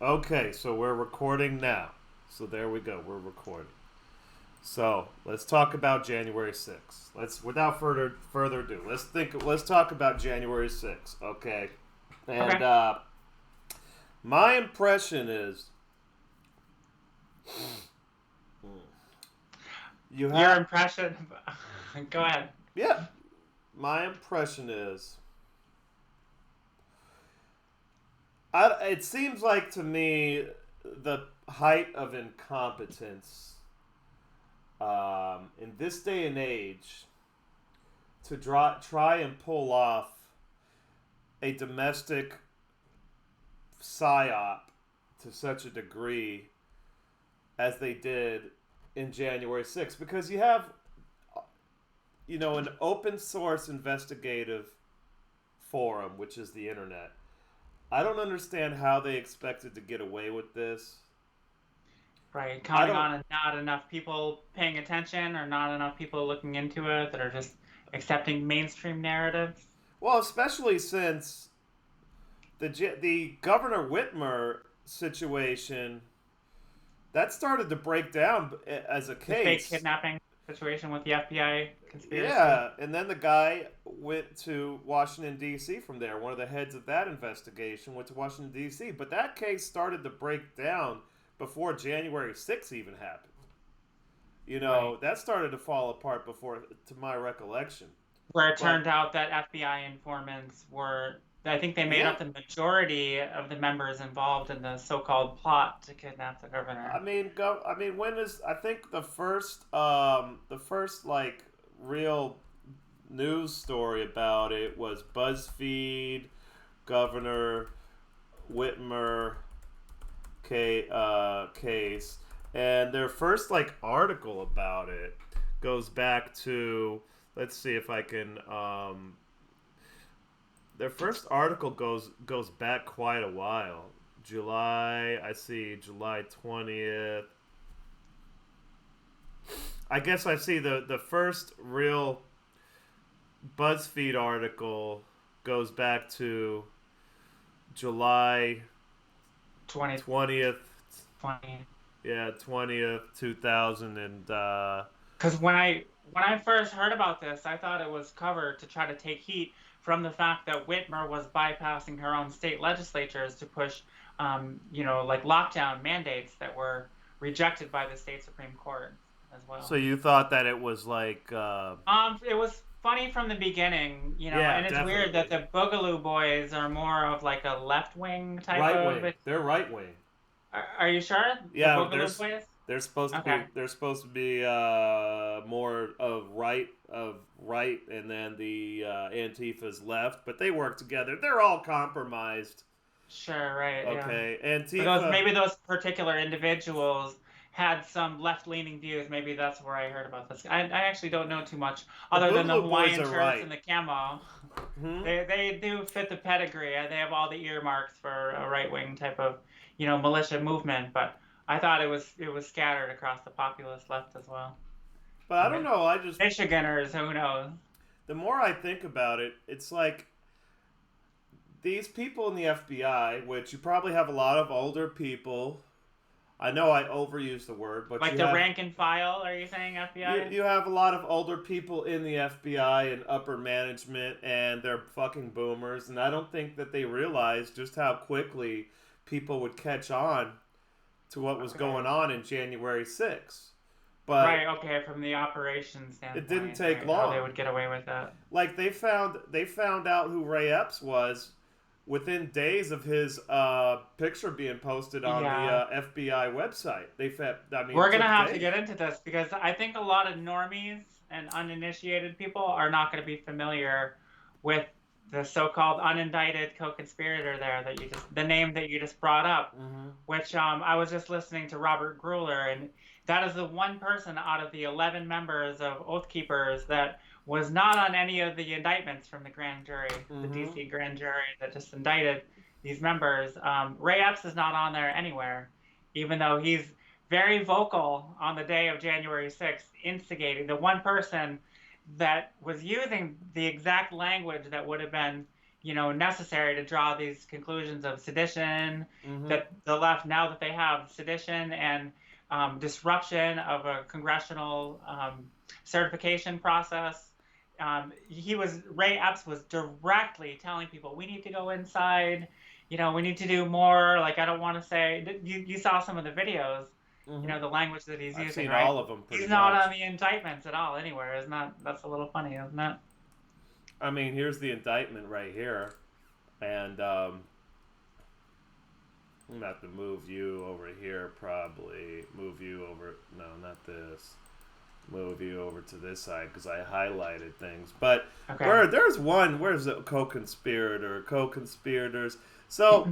Okay, so we're recording now. So there we go. We're recording. So let's talk about January 6th. Let's, without further ado, let's talk about January 6th. Okay, and Okay. my impression is you Your have impression. Go ahead. yeah. My impression is it seems like to me the height of incompetence in this day and age to try and pull off a domestic psyop to such a degree as they did in January 6th, because you have an open source investigative forum, which is the internet. I don't understand how they expected to get away with this. Right. I Counting don't. on not enough people paying attention or not enough people looking into it that are just accepting mainstream narratives. Well, especially since the Governor Whitmer situation that started to break down as a The fake case. kidnapping situation with the FBI conspiracy. Yeah, and then the guy went to Washington D.C. from there. One of the heads of that investigation went to Washington D.C. But that case started to break down before January 6th even happened. Right. That started to fall apart before, to my recollection. Where it But turned out that FBI informants were, I think they made yeah, up the majority of the members involved in the so-called plot to kidnap the governor. when is I think the first like real news story about it was BuzzFeed, Governor Whitmer case, and their first like article about it goes back to, let's see if I can. Their first article goes back quite a while. I see July 20th. I guess I see the first real BuzzFeed article goes back to July 20th. 2020. Yeah, 20th, 2000, and Because when I first heard about this, I thought it was covered to try to take heat from the fact that Whitmer was bypassing her own state legislatures to push, like lockdown mandates that were rejected by the state Supreme Court as so well. you thought that it was like It was funny from the beginning, yeah, and it's weird that definitely the Boogaloo Boys are more of like a left wing type right of. wing. They're right wing. Are you sure the Yeah, Boogaloo Boys? Okay. they're supposed to be more of right, and then the Antifa's left, but they work together. They're all compromised. Sure, right, yeah. Okay, But those Antifa. maybe those particular individuals had some left-leaning views. Maybe that's where I heard about this. I actually don't know too much The other than the Boogaloo Boys Hawaiian are shirts right. and the camo. Hmm. They do fit the pedigree. They have all the earmarks for a right-wing type of, militia movement. But I thought it was scattered across the populist left as well. But I don't know. Michiganers, who knows? The more I think about it, it's like these people in the FBI, which you probably have a lot of older people. I know I overuse the word, but Like the rank and file, are you saying FBI? you have a lot of older people in the FBI and upper management, and they're fucking boomers. And I don't think that they realize just how quickly people would catch on to what was Okay. going on in January 6th. Right, But okay, from the operations it didn't standpoint, take right? How they long. would get away with that. Like they found out who Ray Epps was within days of his picture being posted on the Yeah. FBI website. We're It gonna took have to days. get into this because I think a lot of normies and uninitiated people are not gonna be familiar with the so-called unindicted co-conspirator there that the name that you just brought up, Mm-hmm. which I was just listening to Robert Gruler, and that is the one person out of the 11 members of Oath Keepers that was not on any of the indictments from the grand jury, the Mm-hmm. DC grand jury that just indicted these members. Ray Epps is not on there anywhere, even though he's very vocal on the day of January 6th, instigating the one person that was using the exact language that would have been, necessary to draw these conclusions of sedition, Mm-hmm. that the left, now that they have sedition and disruption of a congressional certification process. Ray Epps was directly telling people, we need to go inside, we need to do more. Like, I don't want to say, you saw some of the videos, Mm-hmm. the language that he's I've using, seen right? all of them pretty He's not much. on the indictments at all anywhere. Isn't that's a little funny, isn't it? I mean, here's the indictment right here, and I'm gonna have to move you over here. Probably move you over. No, not this. Move you over to this side because I highlighted things. But Okay. there's one. Where's the co-conspirator? Co-conspirators. So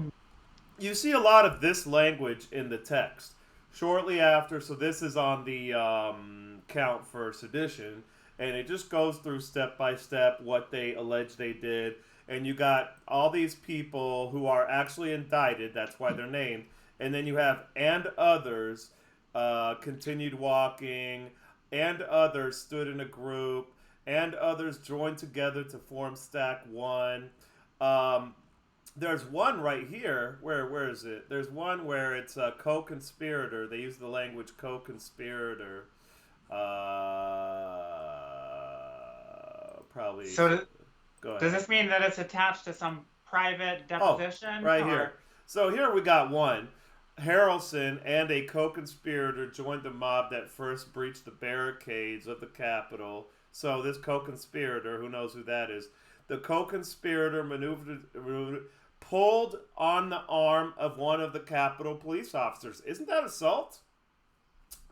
you see a lot of this language in the text. Shortly after, so this is on the count for sedition, and it just goes through step by step what they allege they did. And you got all these people who are actually indicted, that's why they're named. And then you have and others continued walking, and others stood in a group, and others joined together to form stack one. Um, there's one right here. Where is it? There's one where it's a co-conspirator. They use the language co-conspirator. Probably. So Go does ahead. this mean that it's attached to some private Oh, deposition, right here. or? So here we got one. Harrelson and a co-conspirator joined the mob that first breached the barricades of the Capitol. So this co-conspirator, who knows who that is, the co-conspirator pulled on the arm of one of the Capitol police officers. Isn't that assault?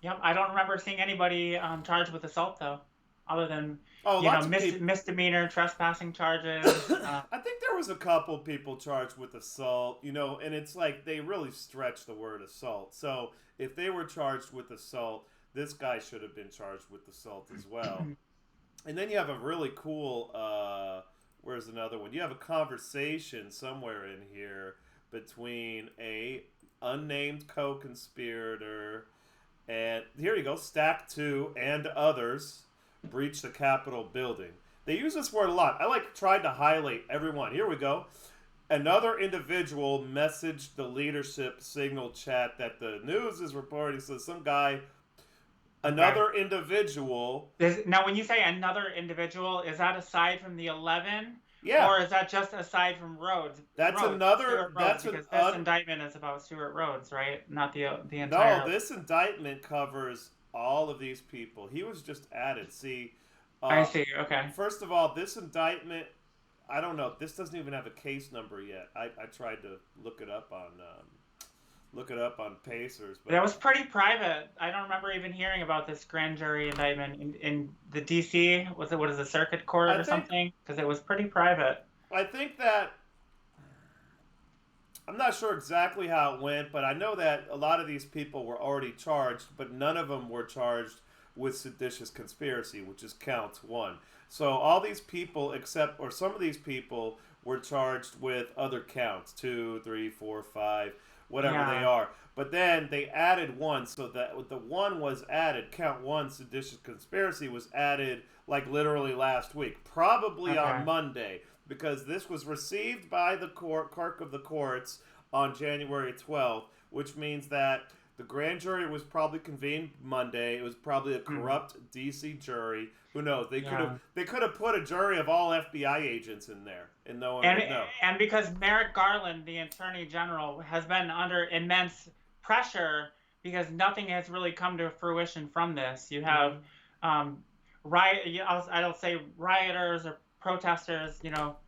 Yep, I don't remember seeing anybody charged with assault though, other than Oh, lots of people. misdemeanor trespassing charges. I think there was a couple people charged with assault, and it's like they really stretch the word assault. So if they were charged with assault, this guy should have been charged with assault as well. And then you have a really cool, where's another one? You have a conversation somewhere in here between a unnamed co-conspirator and here you go, stack two and others breach the Capitol building. They use this word a lot. I tried to highlight everyone. Here we go. Another individual messaged the leadership signal chat that the news is reporting. So some guy, another Okay. individual. Now, when you say another individual, is that aside from the 11, Yeah, or is that just aside from that's another. Stewart Rhodes? Because this indictment is about Stewart Rhodes, right? Not the No, entire. this indictment covers all of these people. He was just added. See, I uh, see. Okay. first of all, this indictment, I don't know. This doesn't even have a case number yet. I tried to look it up on Pacers, That but was pretty private. I don't remember even hearing about this grand jury indictment in the DC. Was it, what is the circuit court I or think something? Because it was pretty private. I think that I'm not sure exactly how it went, but I know that a lot of these people were already charged, but none of them were charged with seditious conspiracy, which is count one. So all these people, or some of these people, were charged with other counts, two, three, four, five, whatever they Yeah. are. But then they added one, so that the one was added. Count one, seditious conspiracy, was added like literally last week, probably on Okay. Monday, because this was received by the clerk of the courts on January 12th, which means that the grand jury was probably convened Monday. It was probably a Hmm. corrupt DC jury. Who knows? Yeah. They could have put a jury of all FBI agents in there, and no one And would know. and because Merrick Garland, the Attorney General, has been under immense pressure because nothing has really come to fruition from this. You Mm-hmm. have I don't say rioters or protesters,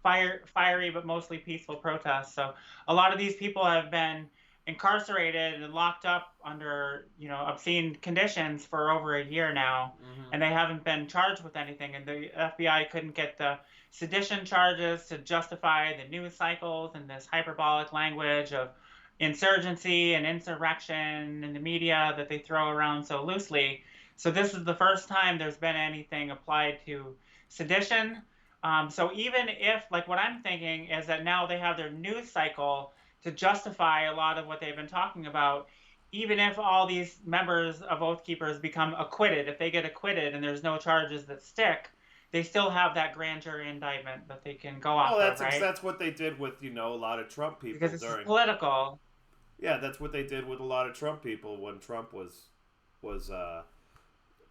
fiery but mostly peaceful protests. So a lot of these people have been incarcerated and locked up under, obscene conditions for over a year now, Mm-hmm. and they haven't been charged with anything. And the FBI couldn't get the sedition charges to justify the news cycles and this hyperbolic language of insurgency and insurrection in the media that they throw around so loosely. So this is the first time there's been anything applied to sedition. So even if, like, what I'm thinking is that now they have their news cycle to justify a lot of what they've been talking about, even if all these members of Oath Keepers become acquitted, if they get acquitted and there's no charges that stick, they still have that grand jury indictment that they can go Well, off of, right? that's what they did with a lot of Trump Because people this is during. political. Yeah, that's what they did with a lot of Trump people when Trump was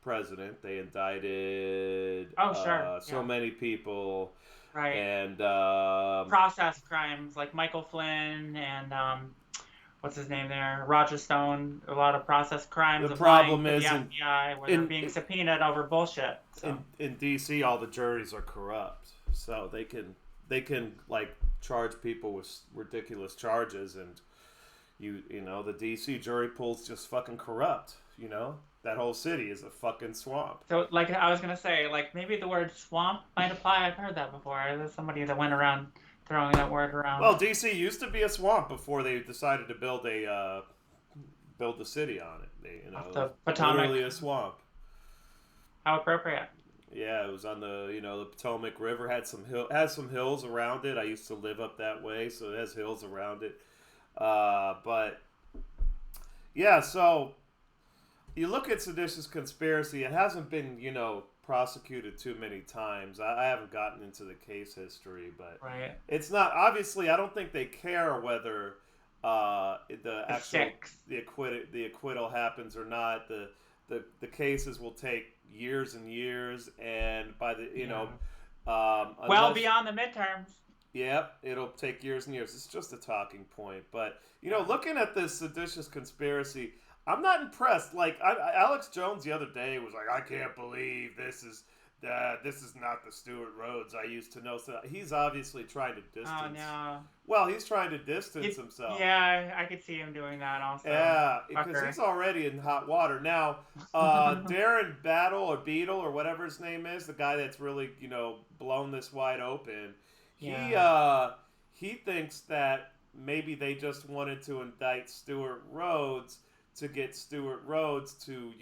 president. They indicted Oh, sure. so Yeah. many people, Right. and Process crimes like Michael Flynn and what's his name there? Roger Stone. A lot of process the crimes of lying problem to the is FBI where they're in being subpoenaed over bullshit. So in DC, all the juries are corrupt, so they can like charge people with ridiculous charges, and the DC jury pool's just fucking corrupt. That whole city is a fucking swamp. so like I was gonna say, like maybe the word swamp might apply. I've heard that before. There's somebody that went around throwing that word around. Well, DC used to be a swamp before they decided to build the city on it. Off It the was Potomac. literally a swamp. How appropriate. Yeah, it was on the Potomac River, had some hills around it. I used to live up that way, so it has hills around it. But yeah, so you look at seditious conspiracy. It hasn't been prosecuted too many times. I haven't gotten into the case history, but Right. it's not obviously. I don't think they care whether the actual the acquittal happens or not. The cases will take years and years, and by the well beyond the midterms. Yep, it'll take years and years. It's just a talking point. But, looking at this seditious conspiracy, I'm not impressed. Like, Alex Jones the other day was like, I can't believe this is not the Stuart Rhodes I used to know. So he's obviously trying to distance. Oh, no. Well, he's trying to distance himself. Yeah, I could see him doing that also. Yeah, because he's already in hot water. Now, Darren Beadle or whatever his name is, the guy that's really, blown this wide open, he thinks that maybe they just wanted to indict Stuart Rhodes to get Stuart Rhodes to,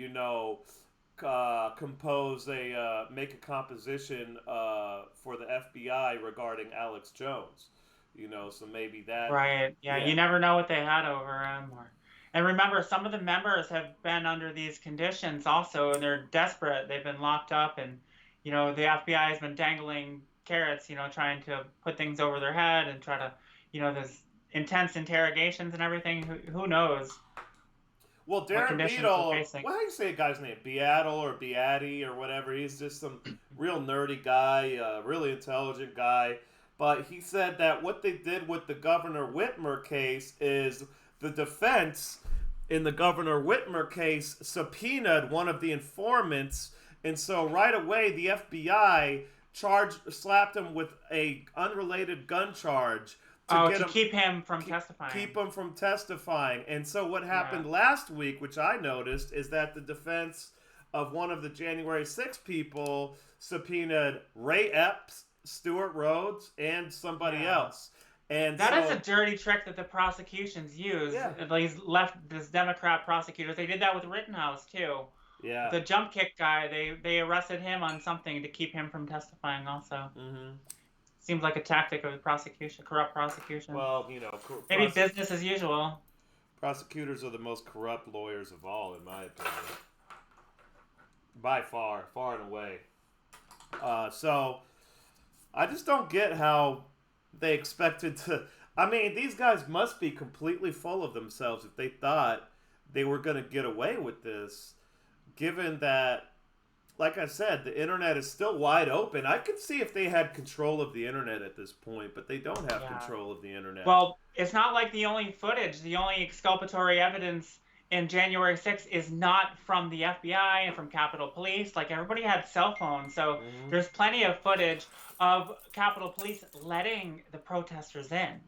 make a composition for the FBI regarding Alex Jones. So maybe that. Right. Yeah, you never know what they had over him. And remember, some of the members have been under these conditions also, and they're desperate. They've been locked up, and, the FBI has been dangling carrots, trying to put things over their head and try to, there's intense interrogations and everything. Who knows? Well, Darren Beadle, how do you say a guy's name? Beadle or Beatty or whatever. He's just some real nerdy guy, really intelligent guy. But he said that what they did with the Governor Whitmer case is the defense in the Governor Whitmer case subpoenaed one of the informants. And so right away, the FBI slapped him with a unrelated gun charge to keep him from testifying. Keep him from testifying. And so what happened last week, which I noticed, is that the defense of one of the January 6 people subpoenaed Ray Epps, Stuart Rhodes, and somebody else. And that is a dirty trick that the prosecutions use. Yeah. These Democrat prosecutors, they did that with Rittenhouse too. Yeah. The jump kick guy, they arrested him on something to keep him from testifying also. Mm-hmm. Seems like a tactic of the prosecution, corrupt prosecution. Well, maybe business as usual. Prosecutors are the most corrupt lawyers of all, in my opinion. By far and away. So, I just don't get how they expected to... I mean, these guys must be completely full of themselves if they thought they were going to get away with this, given that, like I said, the internet is still wide open. I could see if they had control of the internet at this point, but they don't have control of the internet. Well, it's not like the only footage, the only exculpatory evidence in January 6th is not from the FBI and from Capitol Police. Like, everybody had cell phones, so there's plenty of footage of Capitol Police letting the protesters in.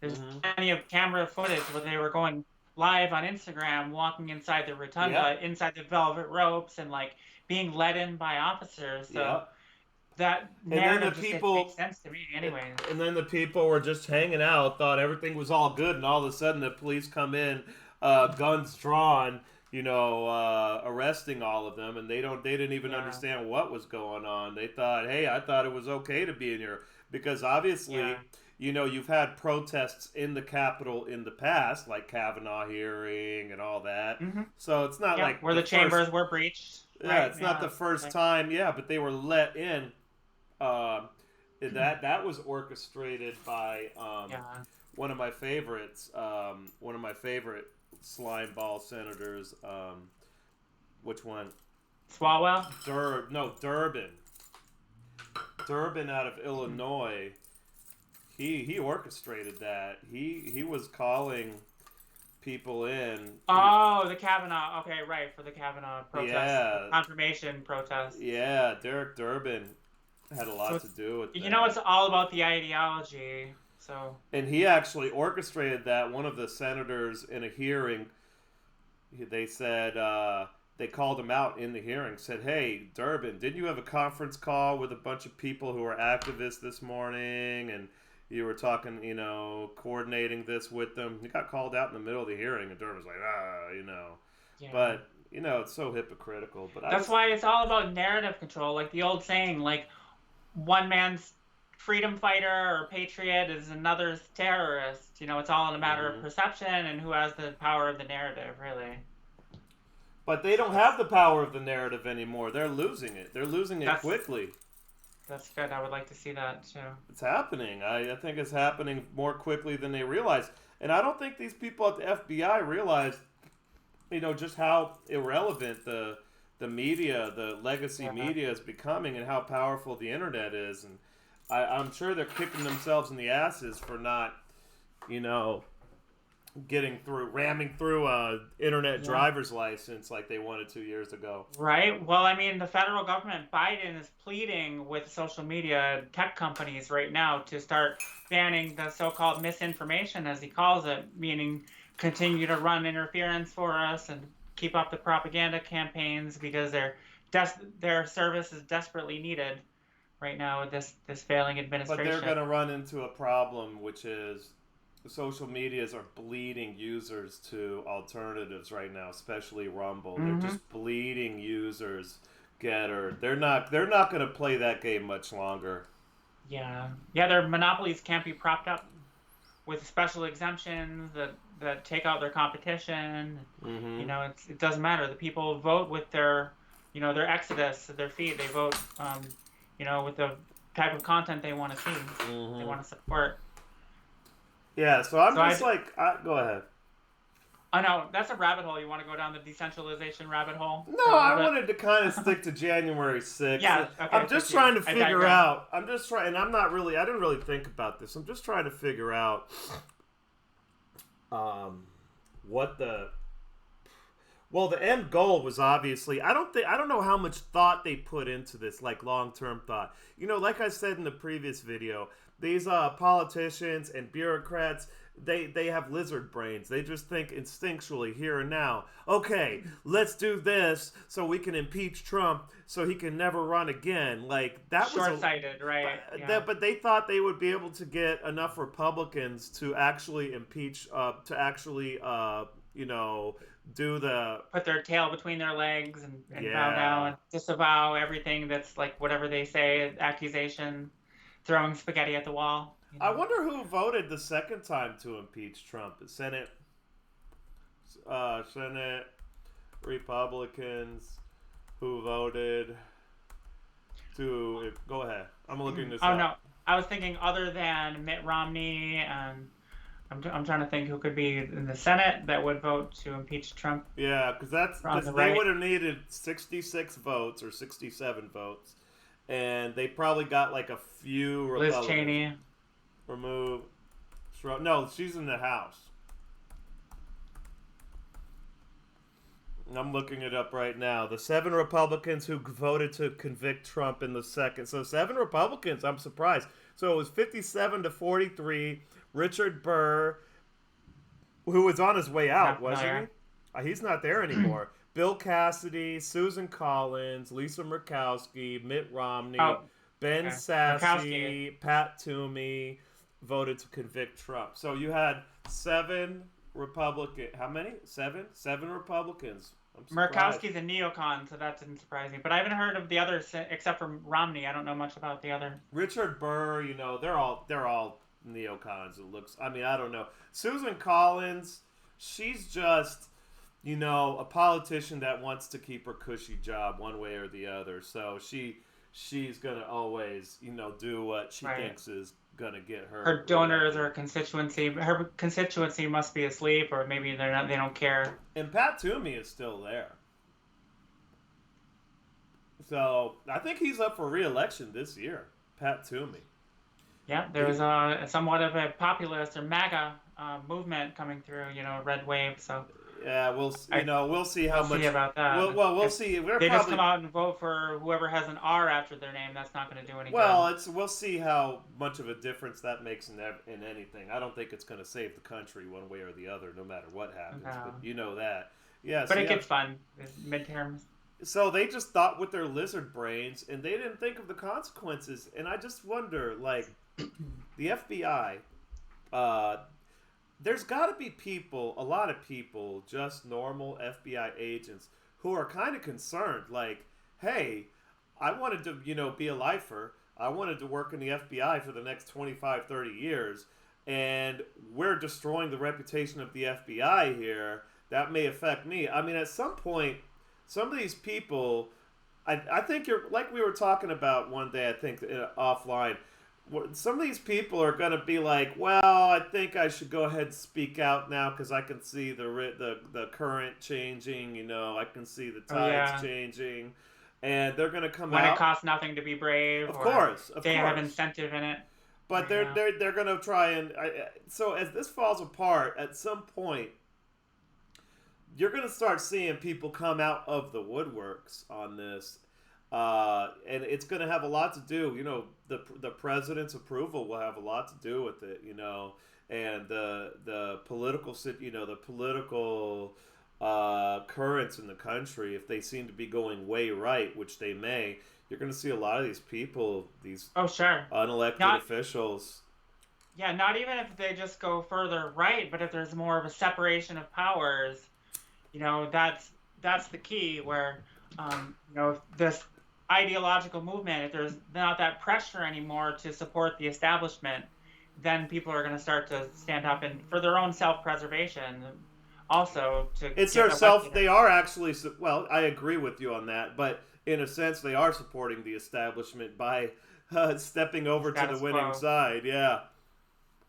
There's plenty of camera footage where they were going live on Instagram, walking inside the rotunda, inside the velvet ropes, and, like, being led in by officers. So that narrative just makes sense to me anyway. And then the people were just hanging out, thought everything was all good, and all of a sudden the police come in, guns drawn, arresting all of them, and they didn't even understand what was going on. They thought, hey, I thought it was okay to be in here, because obviously, you've had protests in the Capitol in the past, like Kavanaugh hearing and all that. So it's not like where the chambers were breached. Yeah, it's not the first time. Yeah, but they were let in. Um, that was orchestrated by Yeah. one of my favorites, one of my favorite slime ball senators. Which one? Swalwell? Durbin. Durbin out of Illinois. He orchestrated that. He was calling people in. Oh, the Kavanaugh. Okay, right, for the Kavanaugh protest, the Yeah, confirmation protest. yeah. Derek Durbin had a So lot to do with it's that. all about the ideology. So And he actually orchestrated that. One of the senators in a hearing, they said, they called him out in the hearing, said, "Hey, Durbin, didn't you have a conference call with a bunch of people who are activists this morning? And you were talking, coordinating this with them." He got called out in the middle of the hearing, and Durbin's like. yeah. But, it's so hypocritical. But I That's just, why it's all about narrative control. Like the old saying, like one man's freedom fighter or patriot is another's terrorist. It's all in a matter of mhm. perception and who has the power of the narrative, really. But they don't have the power of the narrative anymore. They're losing it. They're losing it That's quickly. that's good. I would like to see that too. It's happening. I think it's happening more quickly than they realize. And I don't think these people at the FBI realize, just how irrelevant the media, the legacy Yeah. media is becoming and how powerful the internet is. And I'm sure they're kicking themselves in the asses for not, you know, ramming through a internet Yeah. driver's license like they wanted 2 years ago. Right. Well, I mean, the federal government, Biden is pleading with social media tech companies right now to start banning the so-called misinformation, as he calls it, meaning continue to run interference for us and keep up the propaganda campaigns because their service is desperately needed right now with this failing But they're administration. going to run into a problem, which is social medias are bleeding users to alternatives right now, especially Rumble. They're Hmm. just bleeding users. Getter. They're not going to play that game much longer. Yeah. Yeah, their monopolies can't be propped up with special exemptions that take out their competition. Mm-hmm. It doesn't matter. The people vote with their exodus, their feed. They vote, with the type of content they want to see, they Mm-hmm. want to support. Yeah. So I'm So just like, go ahead. I know that's a rabbit hole. You want to go down the decentralization rabbit hole No, for a little I bit? wanted to kind of stick to January 6th. Yeah. Okay. I'm just Thank you. trying to I figure digress. out. I'm just trying, and I didn't really think about this. I'm just trying to figure out what the end goal was. Obviously, I don't know how much thought they put into this, like long-term thought. Like I said in the previous video, these politicians and bureaucrats, they have lizard brains. They just think instinctually here and now. Okay, let's do this so we can impeach Trump so he can never run again. Like that was Short-sighted, right? Yeah. but they thought they would be able to get enough Republicans to actually impeach, do the Put their tail between their legs and bow down yeah. and disavow everything that's like whatever they say, accusation, throwing spaghetti at the wall. I wonder who voted the second time to impeach Trump. Senate Republicans who voted to. Go ahead. I'm looking this Oh up. no, I was thinking other than Mitt Romney, and I'm trying to think who could be in the Senate that would vote to impeach Trump Yeah, because on the they right. would have needed 66 votes or 67 votes, and they probably got like a few Liz Republicans. Cheney. Remove. No, she's in the House. I'm looking it up right now. The 7 Republicans who voted to convict Trump in the second. So 7 Republicans. I'm surprised. So it was 57 to 43. Richard Burr, who was on his way out, Not wasn't familiar. he? He's not there anymore. Bill Cassidy, Susan Collins, Lisa Murkowski, Mitt Romney, Oh, Ben okay. Sassy, Murkowski. Pat Toomey voted to convict Trump. So you had 7 Republican. How many? 7? 7 Republicans. I'm surprised. Murkowski's a neocon, so that didn't surprise me. But I haven't heard of the others except for Romney. I don't know much about the other. Richard Burr, they're all neocons. It looks. I mean, I don't know. Susan Collins, she's just a politician that wants to keep her cushy job one way or the other. So she's gonna always, do what she Right. thinks is gonna get her Her donors reelected. or constituency, her constituency must be asleep, or maybe they're not. They don't care. And Pat Toomey is still there, so I think he's up for reelection this year. Pat Toomey. Yeah, He, there's somewhat of a populist or MAGA movement coming through. Red wave. So yeah, I we'll see how we'll see much. about that. We'll If see. We're they just probably come out and vote for whoever has an R after their name, that's not going to do any good. Well, we'll see how much of a difference that makes in anything. I don't think it's going to save the country one way or the other, no matter what happens. But No. you know that. Yeah. But So it yeah. gets fun. Midterms. So they just thought with their lizard brains, and they didn't think of the consequences. And I just wonder, like, the FBI. Uh, there's got to be people, a lot of people, just normal FBI agents who are kind of concerned. Like, hey, I wanted to, be a lifer. I wanted to work in the FBI for the next 25, 30 years. And we're destroying the reputation of the FBI here. That may affect me. I mean, at some point, some of these people, I think you're, like we were talking about one day, I think, offline, some of these people are going to be like, well, I think I should go ahead and speak out now because I can see the current changing. I can see the Oh tides yeah. changing, and they're going to come When it out. costs nothing to be brave, Of or course, of they have course. incentive in it. But Yeah. they're going to try and so as this falls apart, at some point, you're going to start seeing people come out of the woodworks on this. And it's going to have a lot to do, the president's approval will have a lot to do with it, and the political, the political currents in the country, if they seem to be going way right, which they may, you're going to see a lot of these people, these Oh sure. unelected Not officials. Yeah. Not even if they just go further right, but if there's more of a separation of powers, that's the key. Where this ideological movement, if there's not that pressure anymore to support the establishment, then people are going to start to stand up and for their own self-preservation, also to It's get their self. elected. They are actually. Well, I agree with you on that, but in a sense, they are supporting the establishment by stepping over to the Status winning quo. side. Yeah,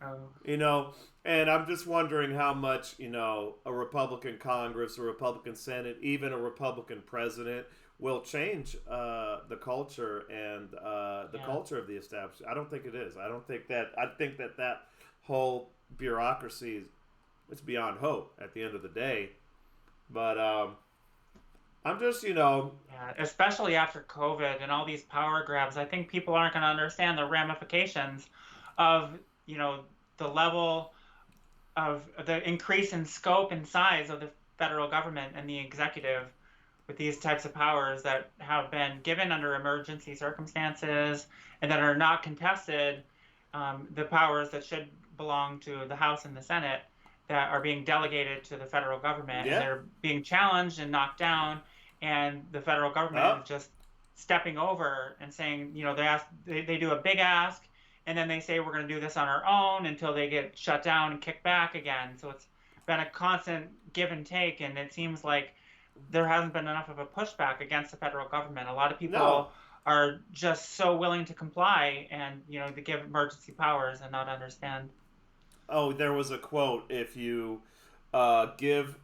Oh, you know. And I'm just wondering how much a Republican Congress, a Republican Senate, even a Republican president will change the culture and the yeah. culture of the establishment. I don't think it is. I don't think that. I think that whole bureaucracy is it's beyond hope at the end of the day. But I'm just, Yeah, especially after COVID and all these power grabs, I think people aren't going to understand the ramifications of, the level of the increase in scope and size of the federal government and the executive with these types of powers that have been given under emergency circumstances and that are not contested, the powers that should belong to the House and the Senate that are being delegated to the federal government, and yeah. they're being challenged and knocked down, and the federal government Oh, is just stepping over and saying, they do a big ask, and then they say we're going to do this on our own until they get shut down and kicked back again. So it's been a constant give and take, and it seems like there hasn't been enough of a pushback against the federal government. A lot of no. people are just so willing to comply and to give emergency powers and not understand. Oh, there was a quote. If you give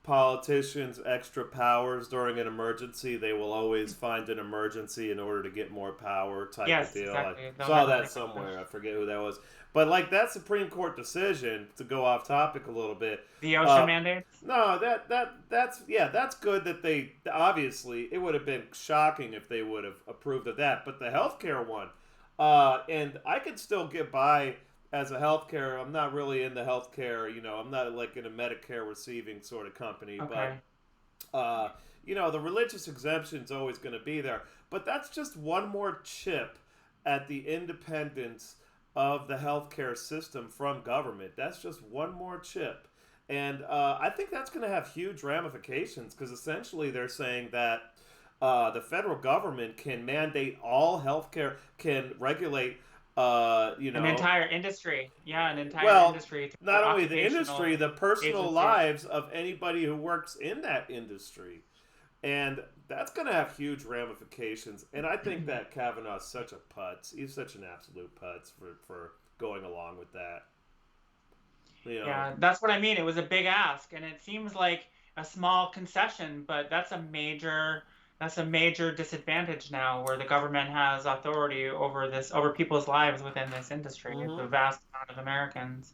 politicians extra powers during an emergency, they will always find an emergency in order to get more power type of Yes, deal. I exactly. They'll saw never that make a push. somewhere. I forget who that was. But like that Supreme Court decision, to go off topic a little bit, The OSHA uh, mandates. no, that's good that they obviously it would have been shocking if they would have approved of that, but the healthcare one, and I could still get by as a healthcare. I'm not really in the healthcare, I'm not like in a Medicare receiving sort of company, but Okay. uh, the religious exemption is always going to be there. But that's just one more chip at the independence of the healthcare system from government. That's just one more chip. And I think that's going to have huge ramifications because essentially they're saying that the federal government can mandate all healthcare, can regulate, An entire industry. Yeah, an entire well, industry through not only the industry, occupational the personal agencies. lives of anybody who works in that industry. And that's going to have huge ramifications. And I think that Kavanaugh's such a putz. He's such an absolute putz for going along with that. You know. Yeah, that's what I mean. It was a big ask, and it seems like a small concession, but that's a major disadvantage now, where the government has authority over people's lives within this industry. Mm-hmm. The vast amount of Americans.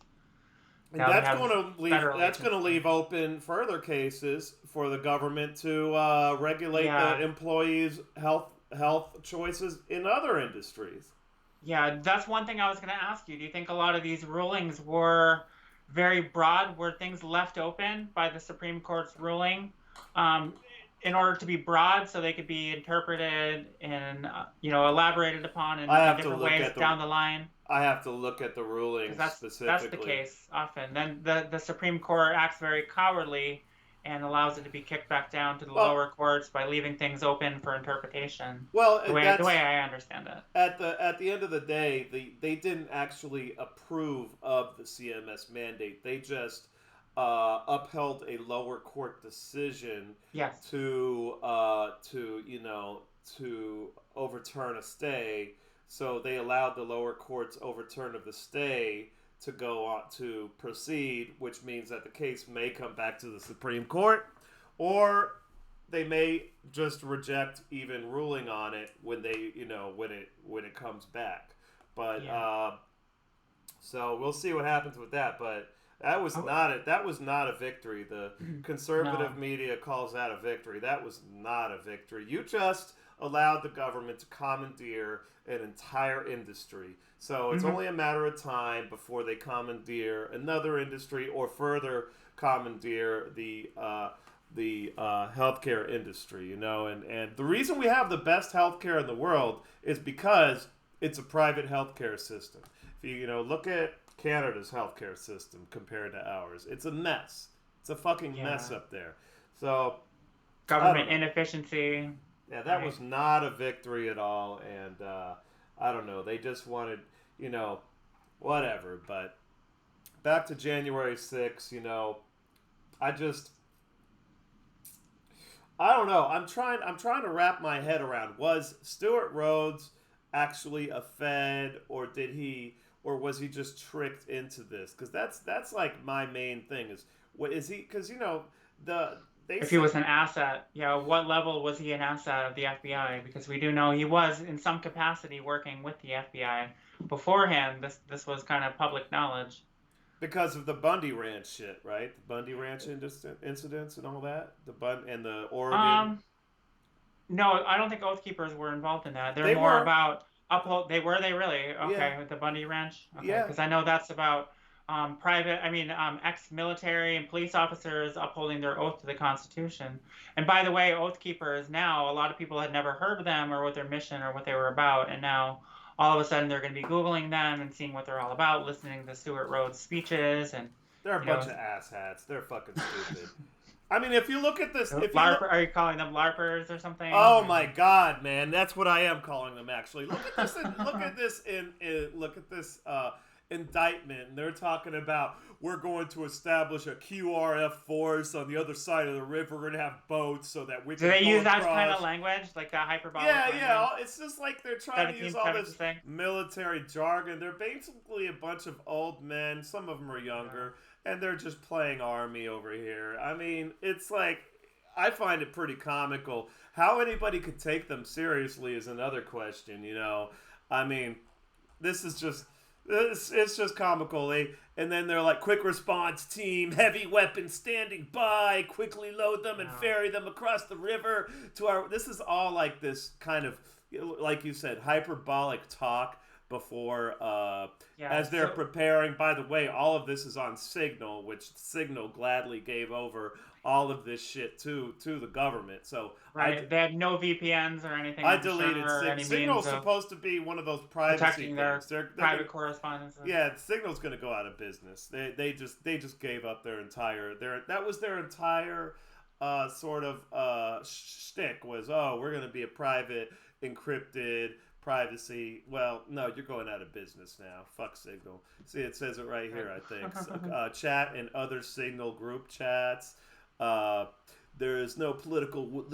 And Now that's going to leave. That's going to agency. leave open further cases for the government to regulate Yeah. the employees' health choices in other industries. Yeah, that's one thing I was going to ask you. Do you think a lot of these rulings were very broad? Were things left open by the Supreme Court's ruling um, in order to be broad so they could be interpreted and, elaborated upon in different ways down the line? I have to look at the ruling specifically. That's the case often. Then the Supreme Court acts very cowardly and allows it to be kicked back down to the lower courts by leaving things open for interpretation. Well, the way I understand it. At the end of the day, they didn't actually approve of the CMS mandate. They just upheld a lower court decision Yes. to overturn a stay. So they allowed the lower court's overturn of the stay to go on to proceed, which means that the case may come back to the Supreme Court, or they may just reject even ruling on it when when it comes back. But so we'll see what happens with that. But that was not a victory. The conservative media calls that a victory. That was not a victory. You just allowed the government to commandeer an entire industry. So it's only a matter of time before they commandeer another industry or further commandeer the healthcare industry, and the reason we have the best healthcare in the world is because it's a private healthcare system. If you look at Canada's healthcare system compared to ours, it's a mess. It's a fucking mess up there. So government inefficiency. Yeah, that was not a victory at all, and I don't know. They just wanted, whatever. But back to January 6th, I don't know. I'm trying to wrap my head around, was Stuart Rhodes actually a Fed, or was he just tricked into this? Because that's like my main thing is, what is he? Because if he was an asset, what level was he an asset of the FBI? Because we do know he was in some capacity working with the FBI beforehand. This was kind of public knowledge. Because of the Bundy Ranch shit, right? The Bundy Ranch incidents and all that. And the Oregon. No, I don't think Oath Keepers were involved in that. They're more about uphold. They really? Okay, with the Bundy Ranch. Okay, yeah. Because I know that's about ex-military and police officers upholding their oath to the Constitution. And by the way, Oath Keepers now, a lot of people had never heard of them or what their mission or what they were about, and now all of a sudden they're going to be Googling them and seeing what they're all about, listening to Stuart Rhodes' speeches, and they're a bunch of asshats. They're fucking stupid. I mean, if you look at this, are you calling them LARPers or something? Oh my God, man, that's what I am calling them. Actually, look at this. Look at this indictment, and they're talking about, we're going to establish a QRF force on the other side of the river. We're going to have boats so that we can. Do they use that kind of language, like that hyperbolic language? Yeah. It's just like they're trying to use all this military jargon. They're basically a bunch of old men. Some of them are younger, and they're just playing army over here. I mean, it's like, I find it pretty comical. How anybody could take them seriously is another question. I mean, this is just. It's just comical. And then they're like, quick response team, heavy weapons standing by, quickly load them and ferry them across the river to our. This is all like this kind of, like you said, hyperbolic talk before as they're preparing. By the way, all of this is on Signal, which Signal gladly gave over all of this shit to the government. So they had no VPNs or anything. I deleted Signal's supposed to be one of those privacy things. They're private correspondence. Yeah, Signal's going to go out of business. They just gave up their entire sort of shtick was, we're going to be a private encrypted privacy. Well, no, you're going out of business now. Fuck Signal. See, it says it right here, I think. Chat and other Signal group chats. there is no political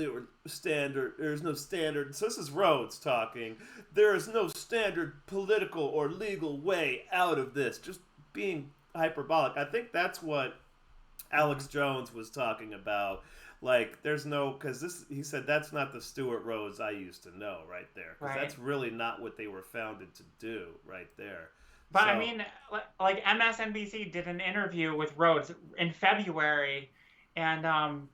standard. There is no standard. So this is Rhodes talking. There is no standard political or legal way out of this. Just being hyperbolic. I think that's what Alex Jones was talking about. Like, there's no, because this, he said, that's not the Stuart Rhodes I used to know right there. Because Right. that's really not what they were founded to do right there. But So, I mean, like MSNBC did an interview with Rhodes in February, and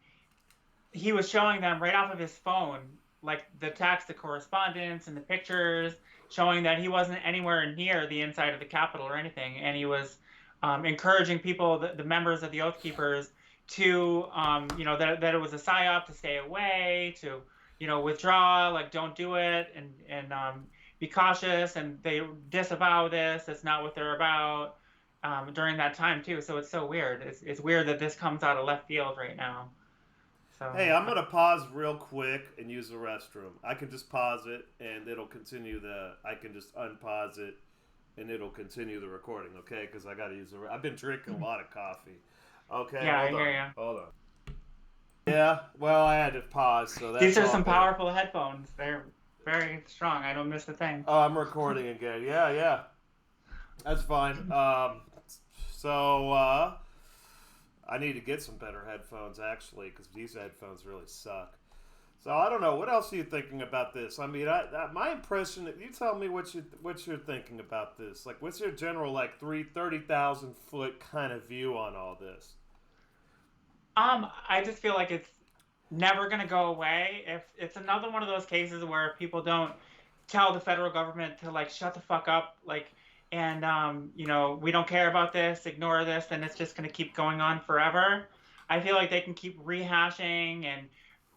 he was showing them right off of his phone, like the text, the correspondence, and the pictures, showing that he wasn't anywhere near the inside of the Capitol or anything, and he was encouraging people, the members of the Oath Keepers, to, that it was a psyop to stay away, to, withdraw, like don't do it, and be cautious, and they disavow this. It's not what they're about during that time too. So it's so weird. It's weird that this comes out of left field right now. So, hey, I'm going to pause real quick and use the restroom. I can just pause it and it'll continue I can just unpause it and it'll continue the recording, okay? Because I got to use I've been drinking a lot of coffee. Okay, yeah, I hold hear on. you. Hold on. Yeah, well, I had to pause, so that's These are all some good. powerful headphones. They're very strong. I don't miss a thing. Oh, I'm recording again. Yeah. That's fine. So, I need to get some better headphones, actually, because these headphones really suck. So, I don't know. What else are you thinking about this? I mean, my impression, you tell me what you're thinking about this. Like, what's your general, like, 30,000 foot kind of view on all this? I just feel like it's never going to go away. If it's another one of those cases where people don't tell the federal government to, like, shut the fuck up, like, and we don't care about this, ignore this, then it's just going to keep going on forever. I feel like they can keep rehashing and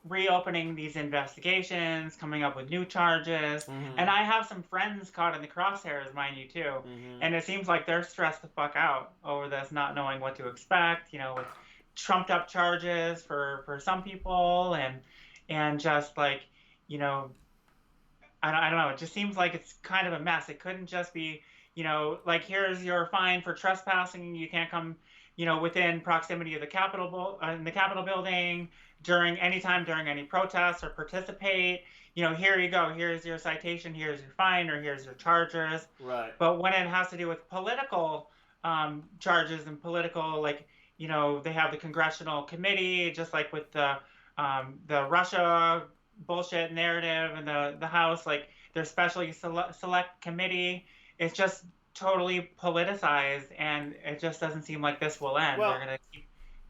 reopening these investigations, coming up with new charges. Mm-hmm. And I have some friends caught in the crosshairs, mind you, too. Mm-hmm. And it seems like they're stressed the fuck out over this, not knowing what to expect, with trumped up charges for some people, and just like, I don't know, it just seems like it's kind of a mess. It couldn't just be, like, here's your fine for trespassing, you can't come, within proximity of the Capitol in the Capitol building during any protests or participate. Here you go, here's your citation, here's your fine, or here's your charges. Right. But when it has to do with political charges and political, like, they have the congressional committee, just like with the Russia bullshit narrative, and the House, like their specially select committee. It's just totally politicized, and it just doesn't seem like this will end. Well, they're gonna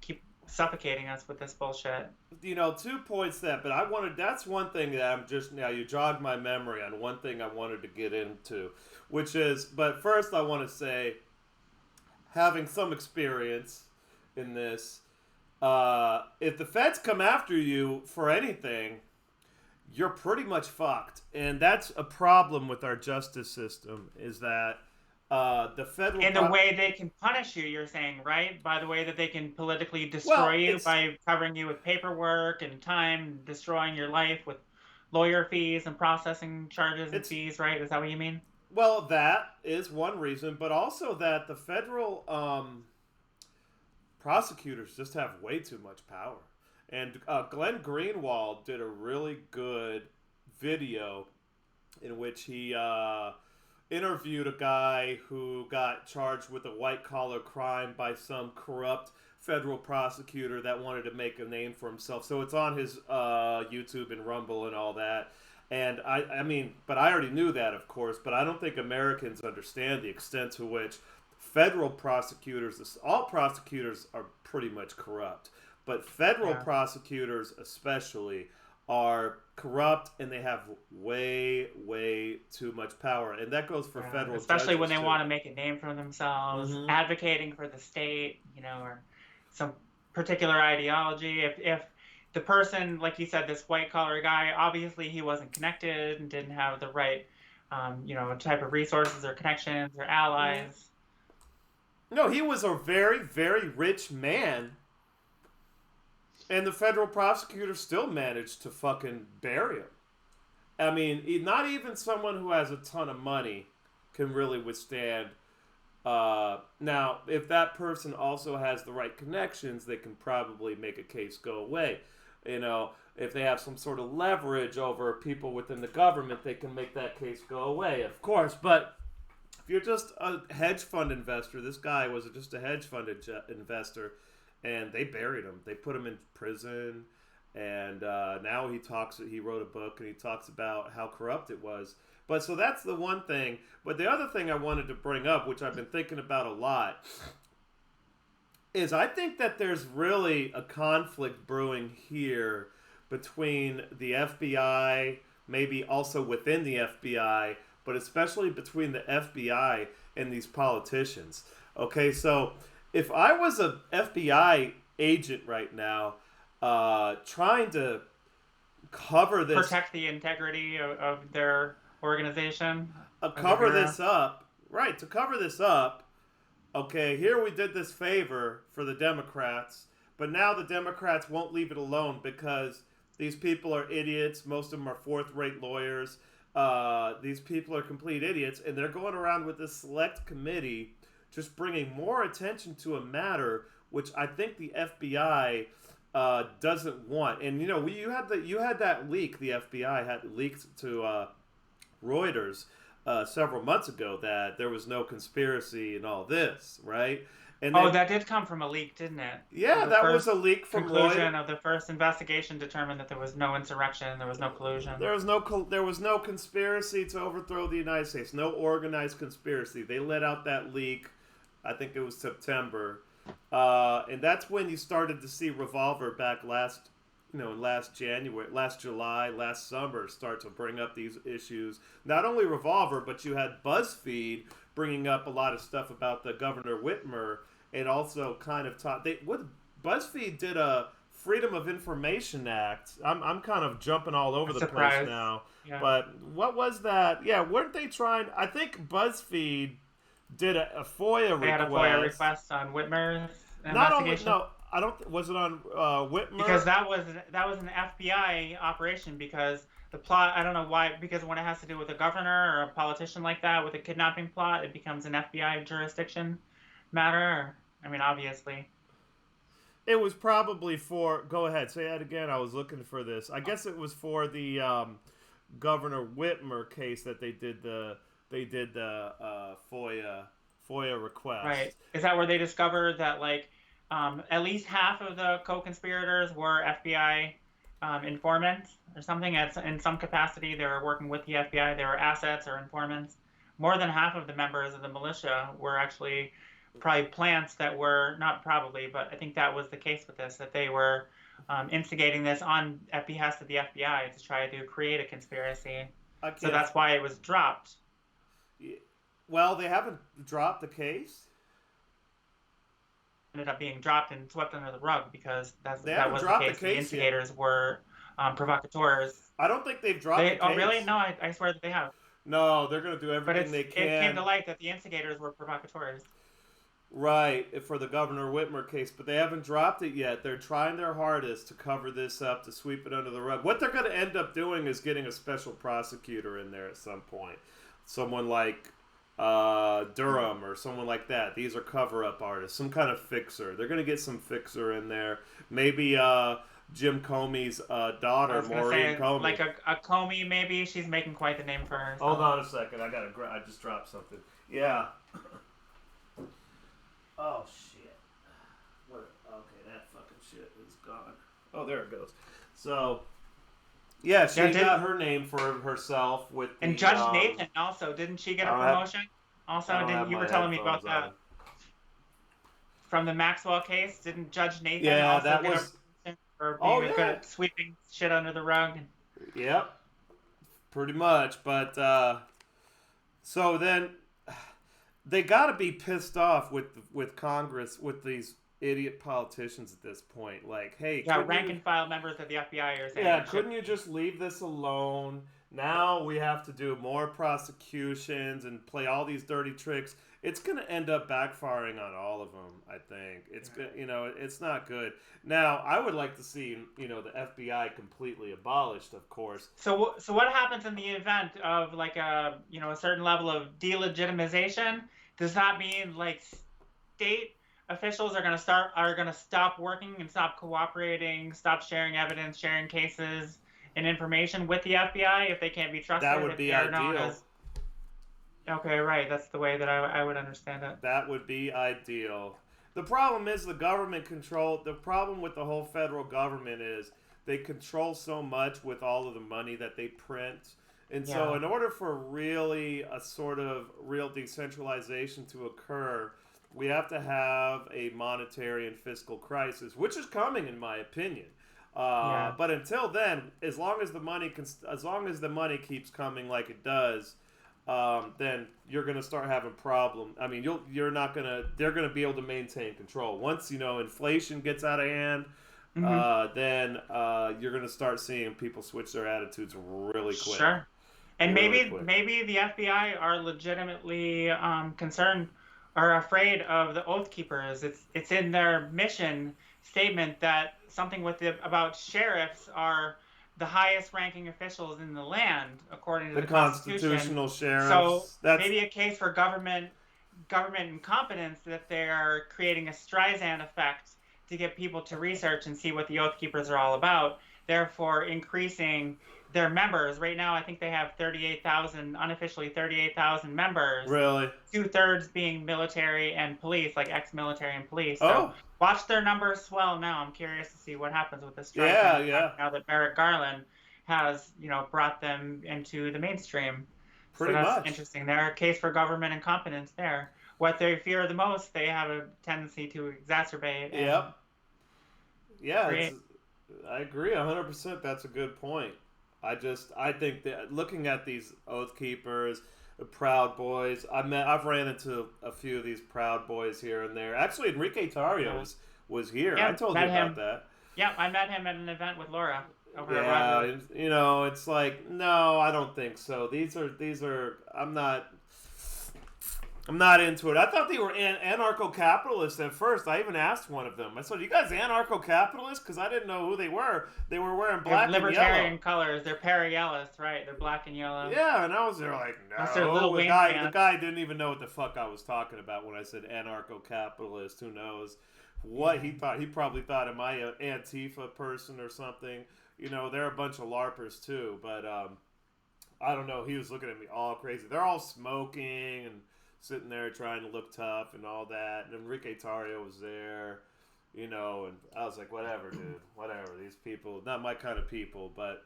keep suffocating us with this bullshit. 2 points that's one thing that I'm just, now you jogged my memory on one thing I wanted to get into, which is, but first I want to say, having some experience in this, if the feds come after you for anything, you're pretty much fucked. And that's a problem with our justice system, is that the federal... In the way they can punish you, you're saying, right? By the way that they can politically destroy you by covering you with paperwork and time, destroying your life with lawyer fees and processing charges and fees, right? Is that what you mean? Well, that is one reason, but also that the federal prosecutors just have way too much power. And Glenn Greenwald did a really good video in which he interviewed a guy who got charged with a white-collar crime by some corrupt federal prosecutor that wanted to make a name for himself. So it's on his YouTube and Rumble and all that. And I mean, but I already knew that, of course, but I don't think Americans understand the extent to which federal prosecutors, all prosecutors are pretty much corrupt. But federal prosecutors especially are corrupt, and they have way, way too much power. And that goes for federal especially judges when they too. want to make a name for themselves, advocating for the state, or some particular ideology. If the person, like you said, this white-collar guy, obviously he wasn't connected and didn't have the right, type of resources or connections or allies. No, he was a very, very rich man. And the federal prosecutor still managed to fucking bury him. I mean, not even someone who has a ton of money can really withstand. Now, if that person also has the right connections, they can probably make a case go away. if they have some sort of leverage over people within the government, they can make that case go away, of course. But if you're just a hedge fund investor, this guy was just a hedge fund investor, and they buried him. They put him in prison, and now he wrote a book, and he talks about how corrupt it was. But so that's the one thing. But the other thing I wanted to bring up, which I've been thinking about a lot, is I think that there's really a conflict brewing here between the FBI, maybe also within the FBI, but especially between the FBI and these politicians. Okay, so if I was a FBI agent right now, trying to cover this, protect the integrity of their organization, cover this up, right? To cover this up, okay, here we did this favor for the Democrats, but now the Democrats won't leave it alone because these people are idiots. Most of them are fourth-rate lawyers. These people are complete idiots, and they're going around with this select committee just bringing more attention to a matter which I think the FBI doesn't want. And, you had that leak the FBI had leaked to Reuters several months ago that there was no conspiracy in all this, right? And that did come from a leak, didn't it? Yeah, that was a leak from conclusion of the first investigation determined that there was no insurrection, there was no collusion. There was no conspiracy to overthrow the United States, no organized conspiracy. They let out that leak, I think it was September, and that's when you started to see Revolver back last July, last summer, start to bring up these issues. Not only Revolver, but you had BuzzFeed bringing up a lot of stuff about the Governor Whitmer, and also kind of BuzzFeed did a Freedom of Information Act. I'm kind of jumping all over the place now. Yeah. But what was that? Yeah, weren't they trying? I think BuzzFeed did a FOIA request. They had a FOIA request on Whitmer's investigation. I don't. Was it on Whitmer? Because that was an FBI operation. Because the plot, I don't know why. Because when it has to do with a governor or a politician like that with a kidnapping plot, it becomes an FBI jurisdiction matter. I mean, obviously. It was probably for. Go ahead, say that again. I was looking for this. I guess it was for the Governor Whitmer case that they did the FOIA request. Right. Is that where they discovered that at least half of the co-conspirators were FBI informants or something? In some capacity, they were working with the FBI. They were assets or informants. More than half of the members of the militia were actually probably plants that were, not probably, but I think that was the case with this, that they were instigating this at behest of the FBI to try to create a conspiracy. So that's why it was dropped. Well, they haven't dropped the case. Ended up being dropped and swept under the rug because that was the case. The instigators were provocateurs. I don't think they've dropped the case. Oh, really? No, I swear that they have. No, they're going to do everything they can. It came to light that the instigators were provocateurs. Right, for the Governor Whitmer case, but they haven't dropped it yet. They're trying their hardest to cover this up, to sweep it under the rug. What they're going to end up doing is getting a special prosecutor in there at some point. Someone like Durham or someone like that. These are cover-up artists. Some kind of fixer. They're going to get some fixer in there. Maybe Jim Comey's daughter, Maureen Comey. Like a Comey, maybe. She's making quite the name for herself. Hold on a second. I just dropped something. Yeah. Oh, shit. Okay, that fucking shit is gone. Oh, there it goes. So, yeah, she got her name for herself with the, and Judge Nathan also, didn't she get a promotion? You were telling me about that. From the Maxwell case, didn't Judge Nathan also get a promotion for being good at sweeping shit under the rug? Yep, pretty much. But, so then, they got to be pissed off with Congress, with these idiot politicians at this point. Like, hey, rank and file members of the FBI are saying, couldn't you just leave this alone? Now we have to do more prosecutions and play all these dirty tricks. It's going to end up backfiring on all of them, I think. It's good, it's not good. Now, I would like to see, the FBI completely abolished, of course. So what happens in the event of a certain level of delegitimization? Does that mean state officials are going to stop working and stop cooperating, stop sharing evidence, sharing cases and information with the FBI if they can't be That trusted, would if be they are known ideal. as. Okay, right. That's the way that I would understand it. That would be ideal. The problem is the government control. The problem with the whole federal government is they control so much with all of the money that they print. And so, Yeah. in order for really a sort of real decentralization to occur, we have to have a monetary and fiscal crisis, which is coming, in my opinion. Yeah. But until then, as long as the money keeps coming like it does, then you're gonna start having problem. I mean, you're not gonna. They're gonna be able to maintain control once inflation gets out of hand. Mm-hmm. Then you're gonna start seeing people switch their attitudes really quick, Sure. And really maybe quick. maybe the FBI are legitimately concerned or afraid of the Oath Keepers. It's in their mission statement that something about sheriffs are the highest ranking officials in the land according to The the Constitution. constitutional So sheriffs. That's maybe a case for government incompetence that they are creating a Streisand effect to get people to research and see what the Oath Keepers are all about, therefore increasing their members. Right now, I think they have 38,000, unofficially 38,000 members, really. 2/3 being military and police, like ex-military and police. So Oh, watch their numbers swell now. I'm curious to see what happens with the yeah, Streisand yeah. effect now that Merrick Garland has, brought them into the mainstream. So Pretty that's much. interesting. They're a case for government incompetence there. What they fear the most, they have a tendency to exacerbate and Yep. Yeah, create. I agree 100%. That's a good point. I think that looking at these Oath Keepers, the Proud Boys, I've ran into a few of these Proud Boys here and there. Actually, Enrique Tarrio Yeah. was here. I Yeah, told you met about him. that. Yeah, I met him at an event with Laura over at Yeah, Rogers. it's like no, I don't think so. These are I'm not into it. I thought they were anarcho-capitalists at first. I even asked one of them. I said, "You guys anarcho-capitalists?" Because I didn't know who they were. They were wearing They're black and libertarian yellow. colors. They're Imperialists, right? They're black and yellow. Yeah, and I was there like, Unless they're no. Little The Wayne the fans. guy didn't even know what the fuck I was talking about when I said anarcho-capitalist. Who knows what Yeah. he thought? He probably thought, "Am I an Antifa person or something?" They're a bunch of larpers too. But I don't know. He was looking at me all crazy. They're all smoking and sitting there trying to look tough and all that. And Enrique Tarrio was there, and I was like, whatever, dude, whatever. These people, not my kind of people. But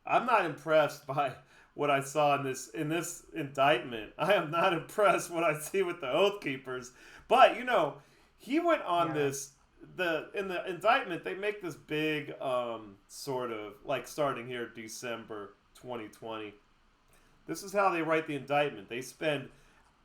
I'm not impressed by what I saw in this indictment. I am not impressed what I see with the Oath Keepers. But he went on Yeah. this. In the indictment, they make this big sort of like starting here December 2020. This is how they write the indictment. They spend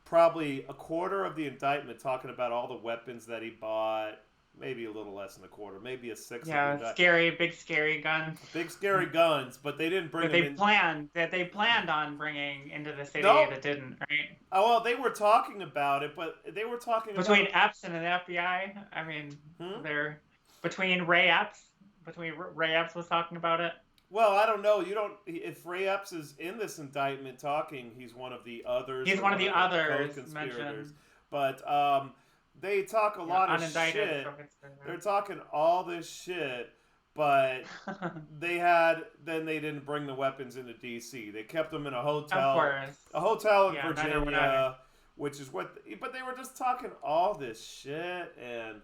probably a quarter of the indictment talking about all the weapons that he bought. Maybe a little less than a quarter. Maybe a sixth of the Yeah, indictment. big scary guns Big scary guns, but they didn't bring them in. that they planned on bringing into the city No. that didn't, right? Oh well, they were talking about it, but they were talking Between about. Epps and the FBI, I mean, Hmm? they're between Ray Epps, Ray Epps was talking about it. Well, I don't know. You don't. If Ray Epps is in this indictment talking, he's one of the others. He's Or one of the others co-conspirators. mentioned. But they talk a Yeah, lot of unindicted shit. co-conspirator. They're talking all this shit, but they didn't bring the weapons into D.C. They kept them in a Of hotel, course. in Yeah, neither would I. Virginia, which is what. But they were just talking all this shit, and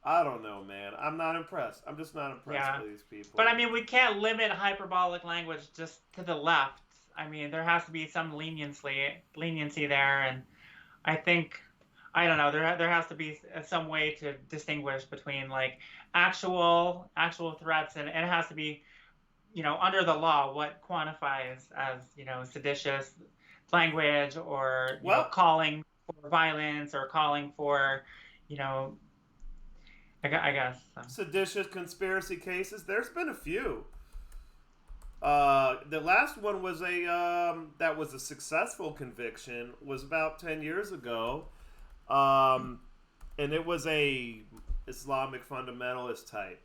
I don't know, man. I'm not impressed. I'm just not impressed Yeah. with these people. But I mean, we can't limit hyperbolic language just to the left. I mean, there has to be some leniency there, and I think I don't know. There has to be some way to distinguish between like actual threats, and it has to be under the law what quantifies as seditious language or Well, calling for violence or calling for you know I guess. seditious conspiracy cases. There's been a few. The last one was that was a successful conviction. Was about 10 years ago, and it was a Islamic fundamentalist type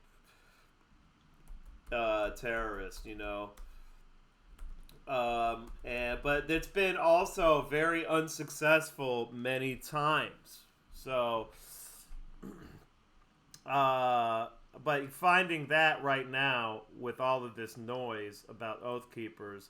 terrorist. But it's been also very unsuccessful many times. So But finding that right now with all of this noise about Oath Keepers,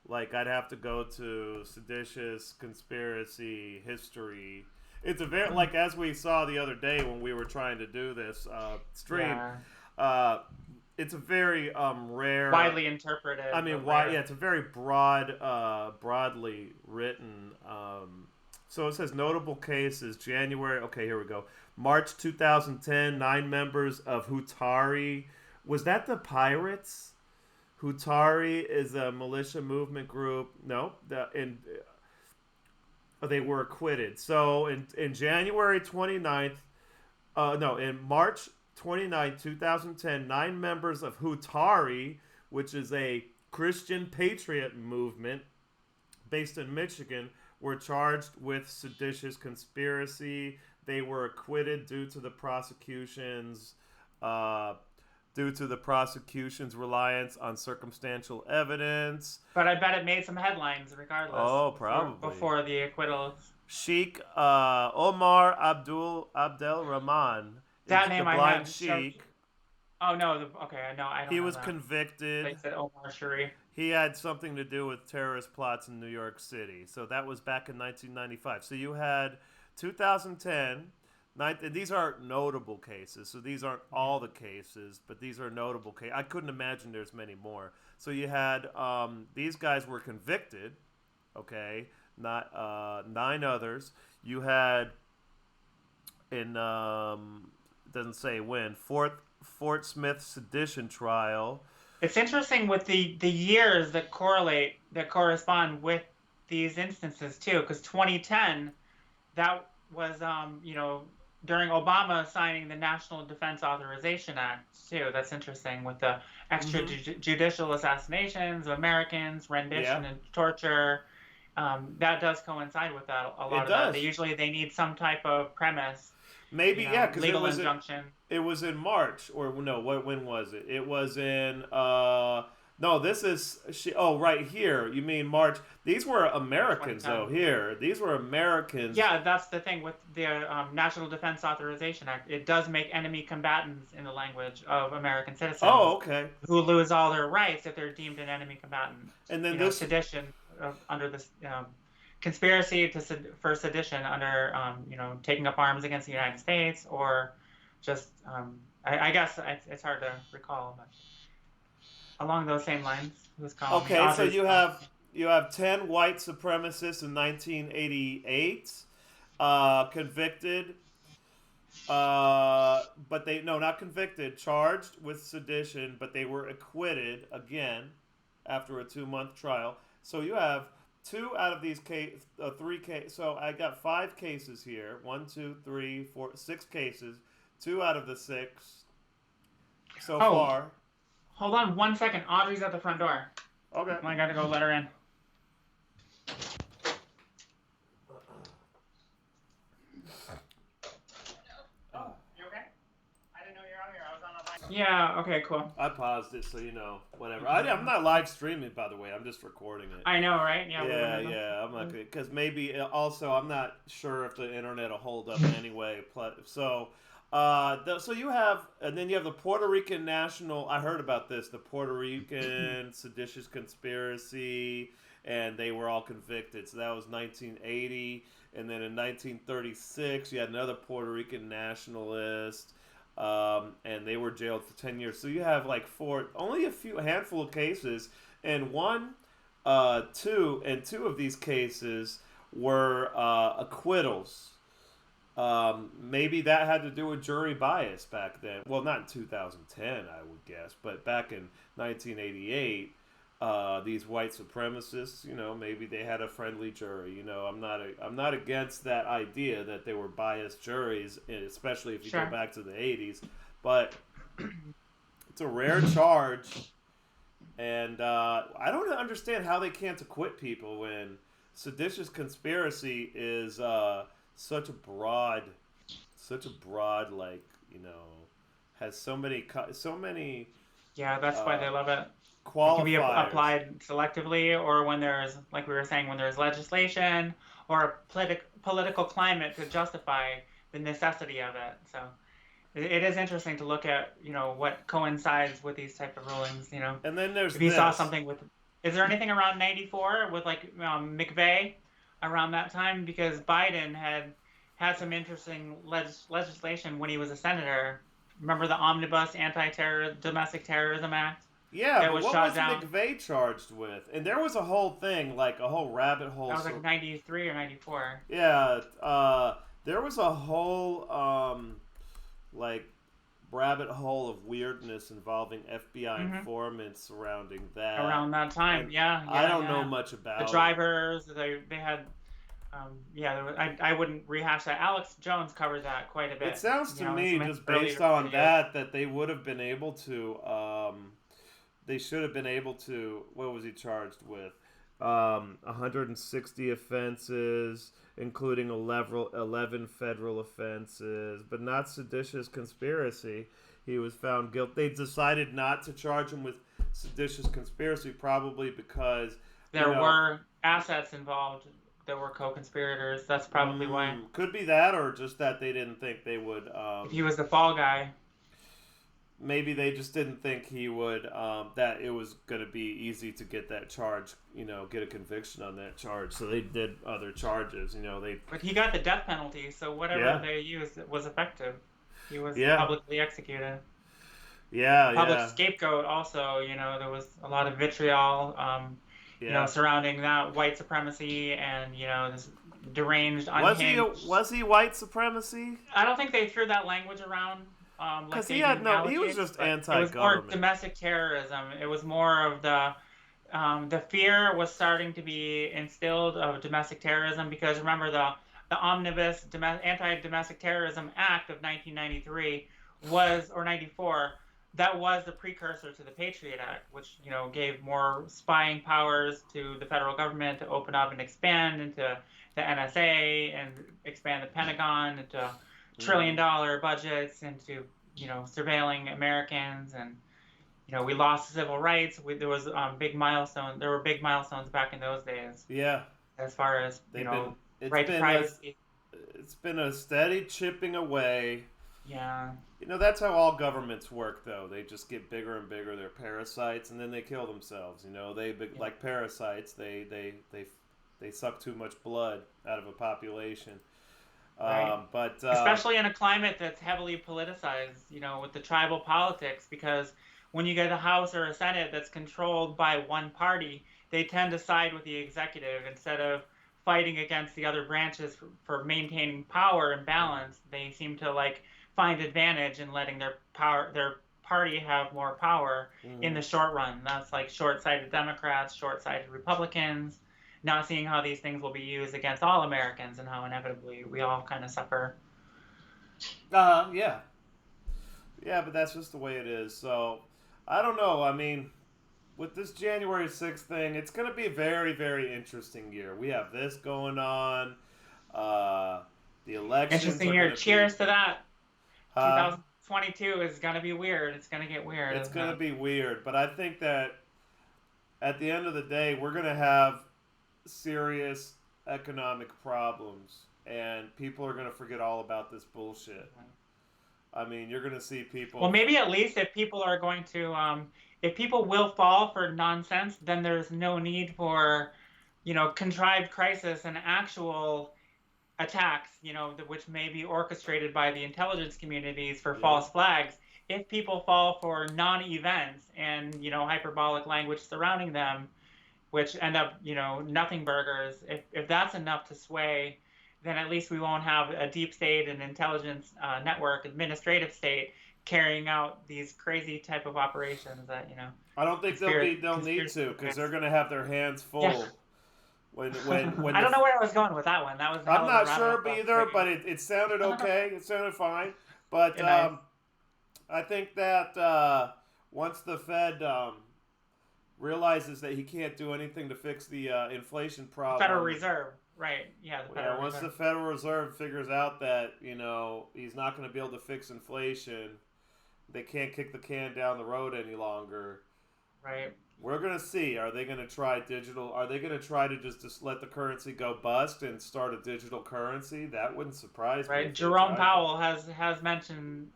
like I'd have to go to Seditious, Conspiracy, History. It's a very, like, as we saw the other day when we were trying to do this stream, Yeah. uh, it's a very rare, Widely interpreted. I mean, yeah, it's a very broadly written. So it says notable cases. January. Okay, here we go. March 2010. 9 members of Hutari. Was that the pirates? Hutari is a militia movement group. No, they were acquitted. So in January 29th, in March 29th, 2010, 9 members of Hutari, which is a Christian patriot movement based in Michigan, were charged with seditious conspiracy. They were acquitted due to the prosecution's reliance on circumstantial evidence. But I bet it made some headlines regardless. Oh, probably. Before the acquittals. Sheikh Omar Abdel Rahman. That name the I blind have. Sheikh. Oh no, okay, no, I don't. He was that. convicted. They said Omar Sharif. He had something to do with terrorist plots in New York City. So that was back in 1995. So you had 2010. And these are notable cases. So these aren't all the cases, but these are notable cases. I couldn't imagine there's many more. So you had these guys were convicted. Okay, not 9 others. You had in doesn't say when Fort Smith sedition trial. It's interesting with the years that correspond with these instances too, because 2010, that was during Obama signing the National Defense Authorization Act too. That's interesting with the extrajudicial assassinations of Americans, rendition and torture. That does coincide with that a lot. That. They need some type of premise. Maybe because legal injunction. It was in March, or no? When was it? It was in this is right here. You mean March? These were Americans though. Here, these were Americans. Yeah, that's the thing with the National Defense Authorization Act. It does make enemy combatants in the language of American citizens. Oh, okay. Who lose all their rights if they're deemed an enemy combatant. And then this sedition under this. Conspiracy for sedition under taking up arms against the United States, or just I guess it's hard to recall, but along those same lines. Okay, so you have 10 white supremacists in 1988 convicted, but not convicted, charged with sedition, but they were acquitted again after a 2-month trial. So you have 2 out of these 3 cases. So I got 5 cases here. 1, 2, 3, 4, 6 cases. 2 out of the 6 so far. Hold on 1 second. Audrey's at the front door. Okay. I gotta go let her in. Yeah, okay, cool. I paused it, so whatever. I'm not live streaming, by the way. I'm just recording it. I know, right? Yeah. I'm not good. Because maybe, also, I'm not sure if the internet will hold up anyway. So, so you have, and then you have the Puerto Rican National, I heard about this, the Puerto Rican Seditious Conspiracy, and they were all convicted. So that was 1980. And then in 1936, you had another Puerto Rican nationalist. And they were jailed for 10 years. So you have only a handful of cases, and 2 of these cases were acquittals. Maybe that had to do with jury bias back then. Well, not in 2010, I would guess, but back in 1988, these white supremacists, maybe they had a friendly jury. I'm not against that idea that they were biased juries, especially if you go back to the 80s. But it's a rare charge, and I don't understand how they can't acquit people when seditious conspiracy is such a broad, has so many. Yeah, that's why they love it. Qualifiers. It can be applied selectively, or when there's, like we were saying, when there's legislation or a political climate to justify the the necessity of it. So it is interesting to look at, what coincides with these type of rulings. And then there's If you saw this. something with, is there anything around '94 with like McVeigh around that time? Because Biden had some interesting legislation when he was a senator. Remember the Omnibus Anti-Terror Domestic Terrorism Act? Yeah, that but was what shot was down. McVeigh charged with? And there was a whole thing, like a whole rabbit hole. That was like '93 or '94. Yeah, there was a whole like rabbit hole of weirdness involving FBI informants surrounding that. Around that time, and yeah. I don't know much about the drivers. They had. I wouldn't rehash that. Alex Jones covered that quite a bit. It sounds to me, just based on that they would have been able to. They should have been able to. What was he charged with? 160 offenses, including 11 federal offenses, but not seditious conspiracy. He was found guilty. They decided not to charge him with seditious conspiracy, probably because there were assets involved. There were co-conspirators. That's probably why. Could be that, or just that they didn't think they would. If he was the fall guy. Maybe they just didn't think he would. That it was going to be easy to get that charge. Get a conviction on that charge. So they did other charges. But he got the death penalty, so whatever they used was effective. He was publicly executed. Yeah, public scapegoat. Also, there was a lot of vitriol. Surrounding that white supremacy and this deranged, unhinged. Was he white supremacy? I don't think they threw that language around. Because he was just anti-government. It was more domestic terrorism. It was more of the fear was starting to be instilled of domestic terrorism, because remember the Omnibus Anti-Domestic Terrorism Act of 1993 or 94. That was the precursor to the Patriot Act, which gave more spying powers to the federal government to open up and expand into the NSA and expand the Pentagon into trillion-dollar budgets, into surveilling Americans, and we lost civil rights. There was big milestones. There were big milestones back in those days. Yeah, as far as right to privacy. It's been a steady chipping away. Yeah. That's how all governments work, though. They just get bigger and bigger. They're parasites, and then they kill themselves. Like parasites. They suck too much blood out of a population. Right. But especially in a climate that's heavily politicized, with the tribal politics, because when you get a House or a Senate that's controlled by one party, they tend to side with the executive instead of fighting against the other branches for maintaining power and balance. They seem to find advantage in letting their party have more power in the short run. That's like short-sighted Democrats, short-sighted Republicans, not seeing how these things will be used against all Americans and how inevitably we all kind of suffer. Yeah, but that's just the way it is. So I don't know. I mean, with this January 6th thing, it's going to be a very, very interesting year. We have this going on. The elections. Interesting year. Cheers to that. 2022 is going to be weird. It's going to get weird. It's going to be weird. But I think that at the end of the day, we're going to have serious economic problems. And people are going to forget all about this bullshit. I mean, you're going to see people... Well, maybe at least if people are going to... if people will fall for nonsense, then there's no need for, contrived crisis and actual attacks, which may be orchestrated by the intelligence communities for false flags. If people fall for non-events and, hyperbolic language surrounding them, which end up, nothing burgers, if that's enough to sway, then at least we won't have a deep state and intelligence network, administrative state, carrying out these crazy type of operations that, I don't think they'll need to, because they're going to have their hands full. Yeah. When I don't know where I was going with that one. That was I'm not sure either, but it sounded okay. It sounded fine. But nice. I think that once the Fed realizes that he can't do anything to fix the inflation problem, Federal Reserve, right? Yeah, the Federal Reserve. Once the Federal Reserve figures out that he's not going to be able to fix inflation, they can't kick the can down the road any longer. Right. We're gonna see. Are they gonna try digital? Are they gonna try to just let the currency go bust and start a digital currency? That wouldn't surprise me Right. if they Jerome tried that. Powell has mentioned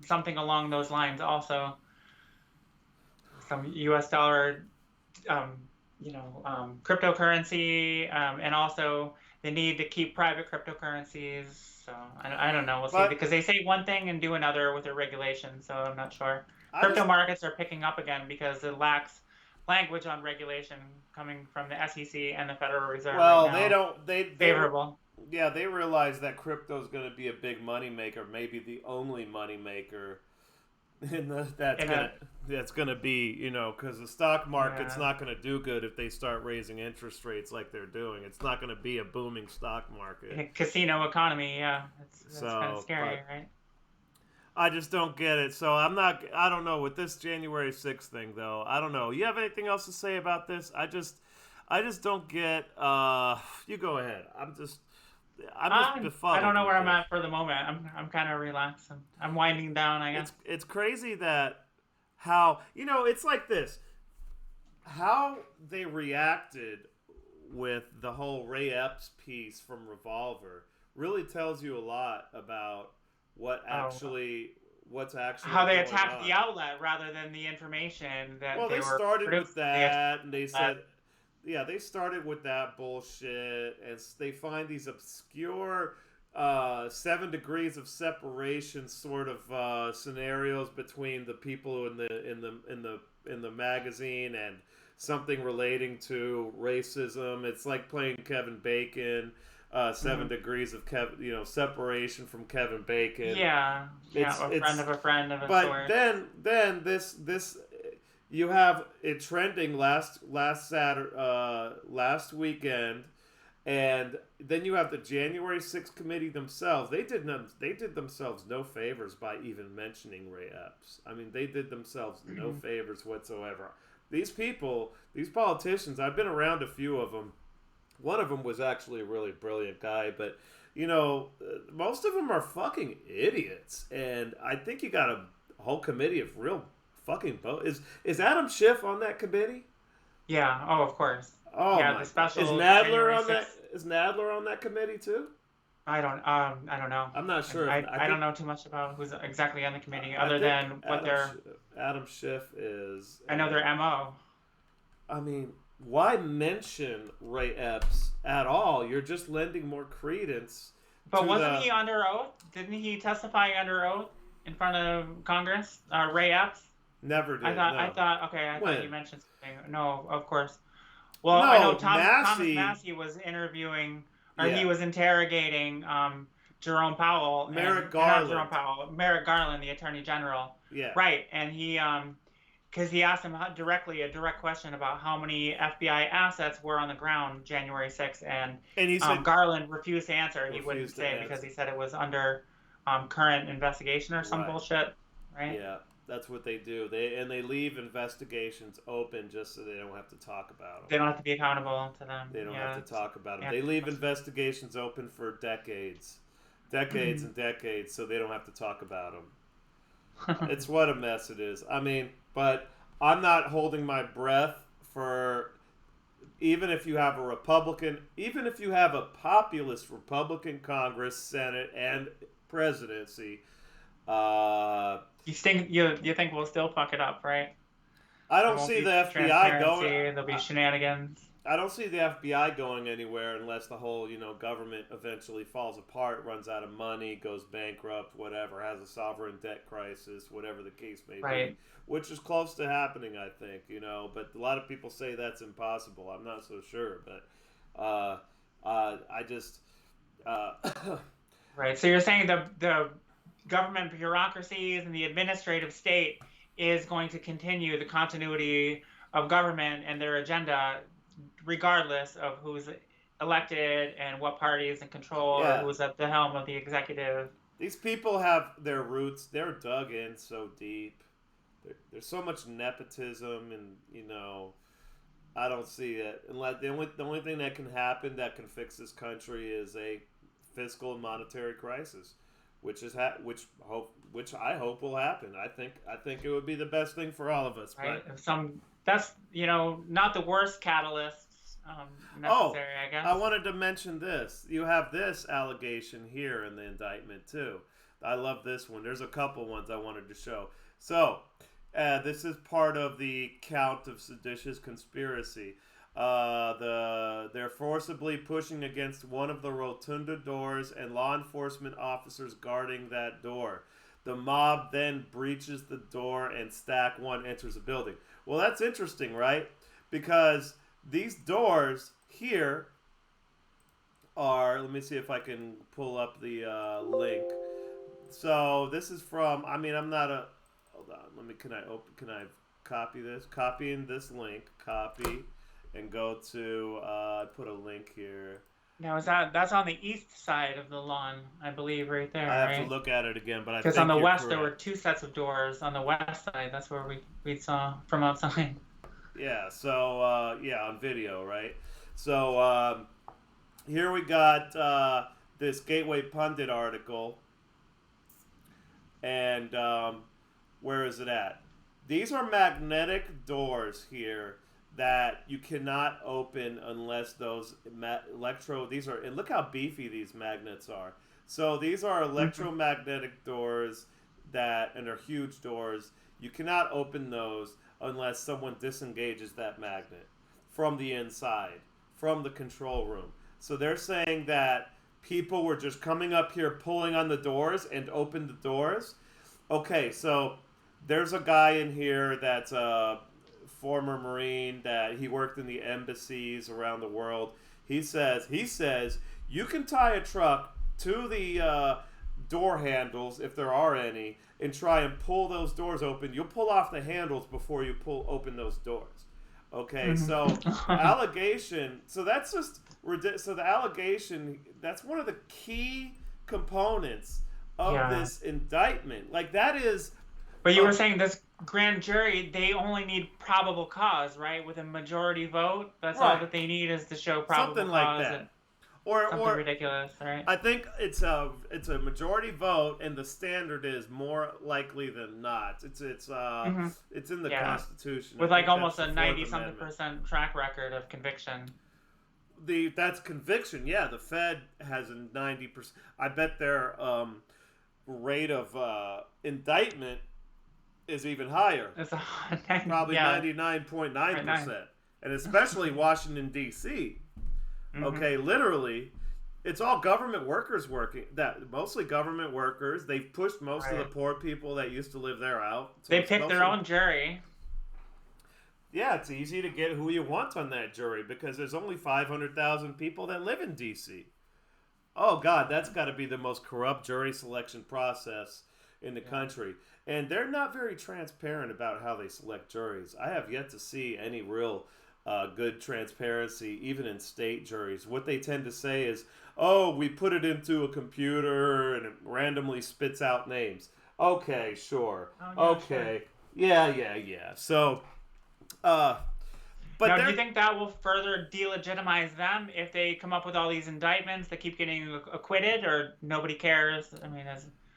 something along those lines also. Some U.S. dollar, um, cryptocurrency, and also the need to keep private cryptocurrencies. So I don't know. We'll see But because they say one thing and do another with their regulation. So I'm not sure. I Crypto just markets are picking up again because it lacks language on regulation coming from the SEC and the Federal Reserve right well, they now. don't they Favorable. yeah, they realize that crypto is going to be a big money maker, maybe the only money maker In a that's gonna be, because the stock market's yeah, not gonna do good if they start raising interest rates like they're doing. It's not gonna be a booming stock in market. a casino economy, yeah, that's kind of So, scary, but right? I just don't get it. So I'm not. I don't know with this January 6th thing though. I don't know. You have anything else to say about this? I just don't get. You go ahead. I'm just I don't befuddled know where with I'm this. at for the moment. I'm kind of relaxed. I'm winding down, I guess. It's crazy that how it's like this. How they reacted with the whole Ray Epps piece from Revolver really tells you a lot about Oh, what's actually how they going attacked the on. outlet rather than the information that Well, they they were started with producing. They attacked that, and they that. said, yeah, they started with that bullshit, and they find these obscure 7 degrees of separation sort of scenarios between the people in the magazine and something relating to racism. It's like playing Kevin Bacon. 7 degrees of separation from Kevin Bacon. Yeah, yeah, It's a friend of a but sort. then this you have it trending last weekend, and then you have the January 6th committee themselves. They did themselves no favors by even mentioning Ray Epps. I mean, they did themselves no favors whatsoever. These people, these politicians, I've been around a few of them. One of them was actually a really brilliant guy, but most of them are fucking idiots. And I think you got a whole committee of real fucking Is Adam Schiff on that committee? Yeah. Oh, of course. Oh Yeah, my the god! Is special Nadler January on that? 6th. Is Nadler on that committee too? I don't know. I'm not sure. If I I think don't know too much about who's exactly on the committee, I other think than what their. Adam Schiff is, I know and their MO. I mean, why mention Ray Epps at all? You're just lending more credence But to wasn't the. he under oath? Didn't he testify under oath in front of Congress? Ray Epps. Never did. I No. thought. Okay, I thought you When? mentioned something. No, of course. Well, I know No, Thomas Massey. Massey was interviewing, or he Yeah. was interrogating Jerome Powell and Merrick not Jerome Garland. Powell, Merrick Garland, the Attorney General. Yeah. Right, and he because he asked him directly a direct question about how many FBI assets were on the ground January 6th, and And he said Garland refused to answer. He wouldn't refused to say because answer. he said it was under current investigation or some Right. bullshit, right? Yeah. That's what they do. They leave investigations open just so they don't have to talk about them. They don't have to be accountable to them. They don't have Yeah, to talk about them. yeah. They leave investigations open for decades and decades, so they don't have to talk about them. It's what a mess it is. I mean, but I'm not holding my breath for even if you have a populist Republican Congress, Senate, and presidency. You think we'll still fuck it up, right? I There don't won't see be the FBI transparency. going. There'll be shenanigans. I don't see the FBI going anywhere unless the whole, government eventually falls apart, runs out of money, goes bankrupt, whatever, has a sovereign debt crisis, whatever the case may be, Right. which is close to happening, I think, but a lot of people say that's impossible. I'm not so sure, but I just, Right. So you're saying the government bureaucracies and the administrative state is going to continue the continuity of government and their agenda, regardless of who's elected and what party is in control or yeah, who's at the helm of the executive. these people have their roots, they're dug in so deep. There's so much nepotism, and I don't see it. Unless the only thing that can happen that can fix this country is a fiscal and monetary crisis, which I hope will happen. I think it would be the best thing for all of us. Right. But that's not the worst catalyst Oh, necessary, I I guess. wanted to mention this. You have this allegation here in the indictment too. I love this one. There's a couple ones I wanted to show. So, this is part of the count of seditious conspiracy. They're forcibly pushing against one of the rotunda doors and law enforcement officers guarding that door. The mob then breaches the door and Stack One enters the building. Well, that's interesting, right? Because these doors here are. Let me see if I can pull up the link. So this is from. I mean, I'm not a. Hold on. Let me. Can I open? Can I copy this? Copying this link. Copy, and go to. I put a link here. Now, that's on the east side of the lawn, I believe, right I there, have to right? look at it again, but I Because on think the you're west there were correct. two sets of doors. On the west side, that's where we saw from outside. Yeah. So yeah, on video, right? So here we got this Gateway Pundit article, and where is it at? These are magnetic doors here that you cannot open unless those electro. These are, and look how beefy these magnets are. So these are Hmm. electromagnetic doors that, and they're huge doors. You cannot open those unless someone disengages that magnet from the inside, from the control room. So they're saying that people were just coming up here, pulling on the doors, and opened the doors. Okay, so there's a guy in here that's a former Marine that he worked in the embassies around the world. He says you can tie a truck to the door handles if there are any and try and pull those doors open. You'll pull off the handles before you pull open those doors. Okay, so the Hmm. allegation. So that's just so the allegation. That's one of the key components of Yeah. this indictment. Like that is But you a were saying this grand jury, they only need probable cause, right? With a majority vote, that's all right, that they need is to show probable something like cause that, and something or ridiculous, right? I think it's a majority vote, and the standard is more likely than not. Hmm. It's in the Yeah. Constitution. I With like think that's almost the a Fourth 90 something Amendment. percent track record of conviction. That's conviction. Yeah, the Fed has a 90%. I bet their rate of indictment is even higher, It's a probably yeah, ninety nine point nine right nine. percent, and especially Washington D.C. Hmm. Okay, literally, it's all government workers working. That mostly government workers. They've pushed most of the Right. poor people that used to live there out. So They it's pick their mostly, own jury. yeah, it's easy to get who you want on that jury because there's only 500,000 people that live in D.C. Oh God, that's got to be the most corrupt jury selection process in the Yeah. country. And they're not very transparent about how they select juries. I have yet to see any real good transparency, even in state juries. What they tend to say is, "Oh, we put it into a computer and it randomly spits out names." Okay, sure. Oh yeah, sure. Okay, yeah, yeah, yeah. So, uh, but Now, do you they're think that will further delegitimize them if they come up with all these indictments that keep getting acquitted, or nobody cares? I mean,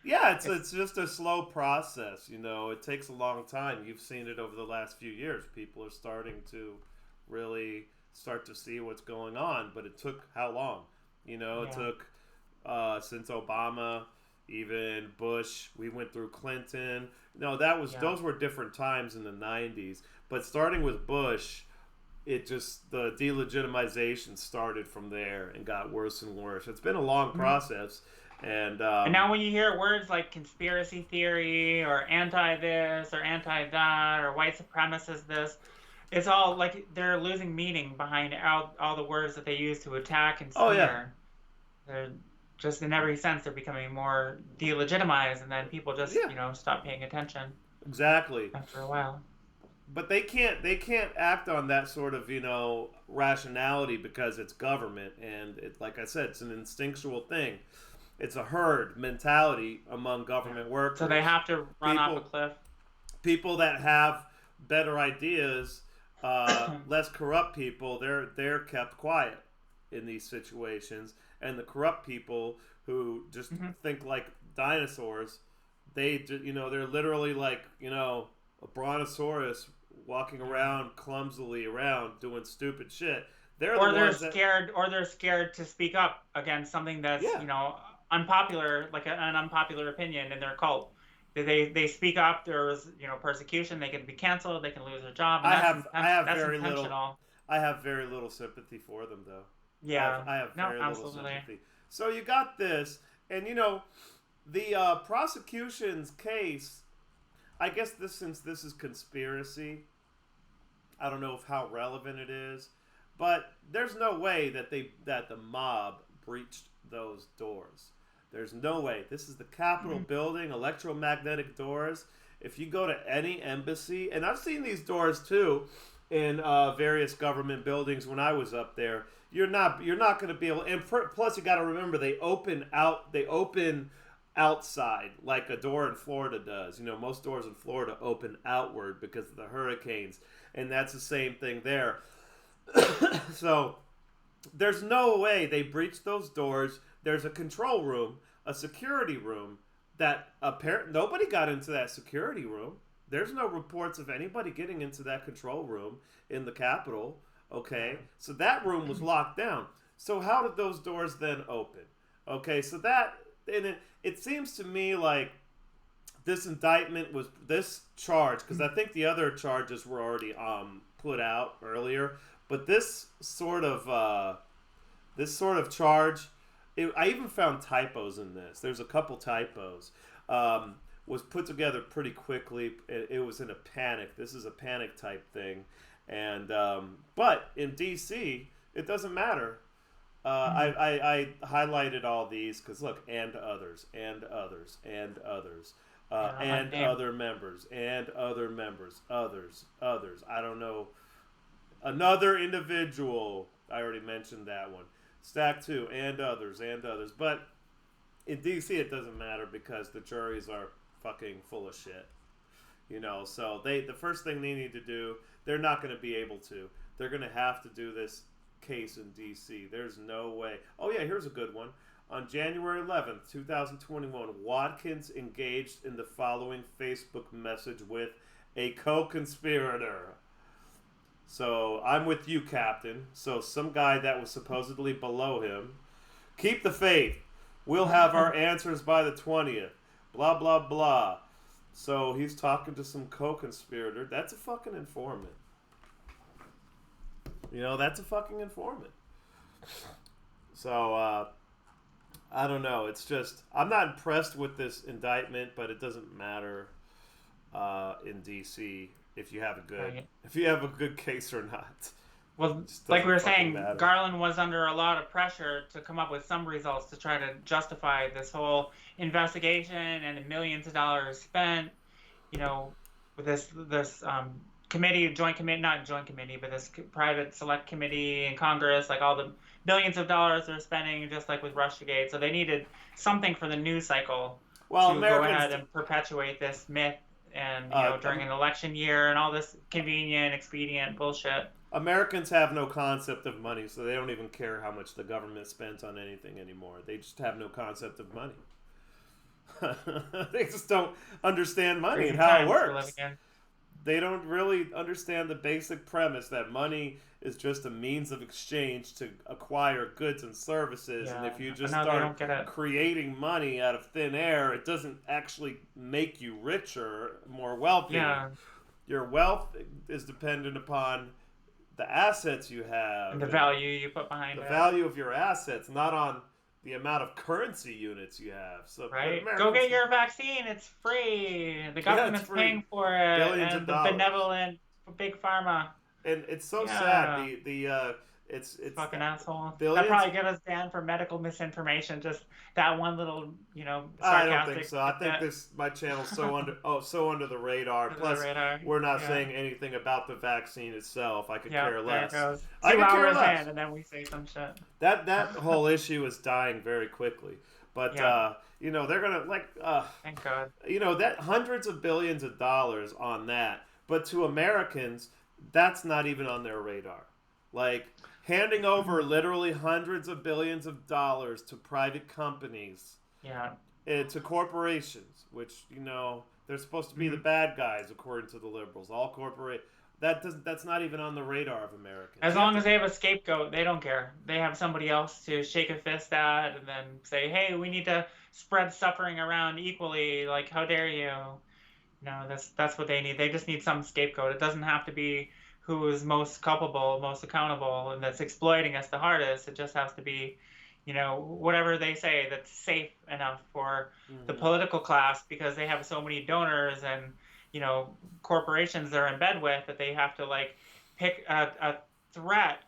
yeah, it's it's just a slow process. You know, it takes a long time. You've seen it over the last few years. People are starting to really start to see what's going on, but it took how long? You know, it yeah. took since Obama, even Bush. We went through Clinton. No, that was Yeah. those were different times in the '90s. But starting with Bush, it just the delegitimization started from there and got worse and worse. It's been a long Mhm. process, and And now when you hear words like conspiracy theory or anti this or anti that or white supremacist this, it's all like they're losing meaning behind all the words that they use to attack and oh yeah, smear. They're just in every sense they're becoming more delegitimized, and then people just yeah, stop paying attention exactly. after a while. But they can't act on that sort of rationality because it's government and it like I said it's an instinctual thing. It's a herd mentality among Yeah. government So they workers. have to run off a People cliff. people that have better ideas, less corrupt people, they're kept quiet in these situations, and the corrupt people who just Hmm. think like dinosaurs, they're literally like a brontosaurus walking around clumsily around doing stupid shit. They're the Or they're ones that, scared, or they're scared to speak up against something that's, yeah. unpopular, like an unpopular opinion in their cult. They speak up. There's persecution. They can be canceled. They can lose their job, and I have I have that's very little intentional. I have very little sympathy for them though. Yeah. I have No, very little absolutely. sympathy. So you got this, and the prosecution's case. I guess since this is conspiracy, I don't know how relevant it is, but there's no way that the mob breached those doors. There's no way. This is the Capitol building, electromagnetic doors. If you go to any embassy, and I've seen these doors too in various government buildings when I was up there, you're not going to be able. And plus, you got to remember they open out. They open outside like a door in Florida does. Most doors in Florida open outward because of the hurricanes, and that's the same thing there. So there's no way they breached those doors. There's a control room, a security room that apparently nobody got into that security room. There's no reports of anybody getting into that control room in the Capitol. Okay, so that room was locked down. So how did those doors then open? Okay, so it seems to me like this indictment was this charge, because I think the other charges were already put out earlier, but this sort of charge, I even found typos in this. There's a couple typos. Was put together pretty quickly. It was in a panic. This is a panic type thing, and but in DC it doesn't matter. I highlighted all these because look, and others, and others, and others, and other members, and other members, others. I don't know. Another individual. I already mentioned that one. Stack 2, and others, and others. But in DC it doesn't matter because the juries are fucking full of shit. So the first thing they need to do, they're not going to be able to. They're going to have to do this case in DC. There's no way. Oh yeah, here's a good one. On January 11th, 2021, Watkins engaged in the following Facebook message with a co-conspirator. So, I'm with you, Captain. So, some guy that was supposedly below him. Keep the faith. We'll have our answers by the 20th. Blah, blah, blah. So, he's talking to some co-conspirator. That's a fucking informant. That's a fucking informant. So, I don't know. It's just, I'm not impressed with this indictment, but it doesn't matter in DC if you have a good case or not. Well, like we were saying, matter. Garland was under a lot of pressure to come up with some results to try to justify this whole investigation and the millions of dollars spent, with this joint committee, but this private select committee in Congress, like all the billions of dollars they're spending, just like with Russiagate. So they needed something for the news cycle to go ahead and perpetuate this myth. And during an election year and all this convenient, expedient bullshit. Americans have no concept of money, so they don't even care how much the government spends on anything anymore. They just have no concept of money. They just don't understand money and how it works. They don't really understand the basic premise that money is just a means of exchange to acquire goods and services. Yeah, and if you just start creating money out of thin air, it doesn't actually make you richer, more wealthy. Yeah. Your wealth is dependent upon the assets you have. And the value you put behind it. The value of your assets, not on the amount of currency units you have. So right. Go get your vaccine. It's free. The government's paying for it. Billions and of the dollars. Benevolent big pharma. And it's so sad. It's fucking asshole. That probably get us banned for medical misinformation. Just that one little, sarcastic. I don't think so. I think my channel's so under the radar. Plus, we're not saying anything about the vaccing itself. I could care less. There it goes. 2 hours in, and then we say some shit. That whole issue is dying very quickly. But they're gonna thank God. That hundreds of billions of dollars on that, but to Americans, that's not even on their radar. Like handing over literally hundreds of billions of dollars to private companies, to corporations, which they're supposed to be the bad guys according to the liberals. That's not even on the radar of Americans. As long as they have a scapegoat, they don't care. They have somebody else to shake a fist at and then say, "Hey, we need to spread suffering around equally. Like, how dare you?" No, that's what they need. They just need some scapegoat. It doesn't have to be who is most culpable, most accountable, and that's exploiting us the hardest. It just has to be, whatever they say that's safe enough for the Mm-hmm. political class because they have so many donors and, corporations they're in bed with that they have to like pick a threat,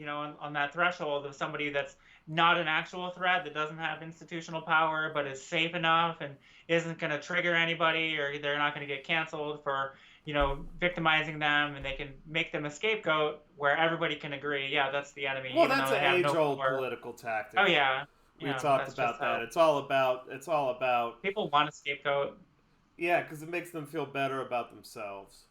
on that threshold of somebody that's not an actual threat, that doesn't have institutional power, but is safe enough and isn't going to trigger anybody, or they're not going to get canceled for, victimizing them, and they can make them a scapegoat where everybody can agree, yeah, that's the enemy, Well, even though that's an they have no age-old power. political tactic. Oh yeah, We talked that's just about that. how It's all about people want a scapegoat. yeah, because it makes them feel better about themselves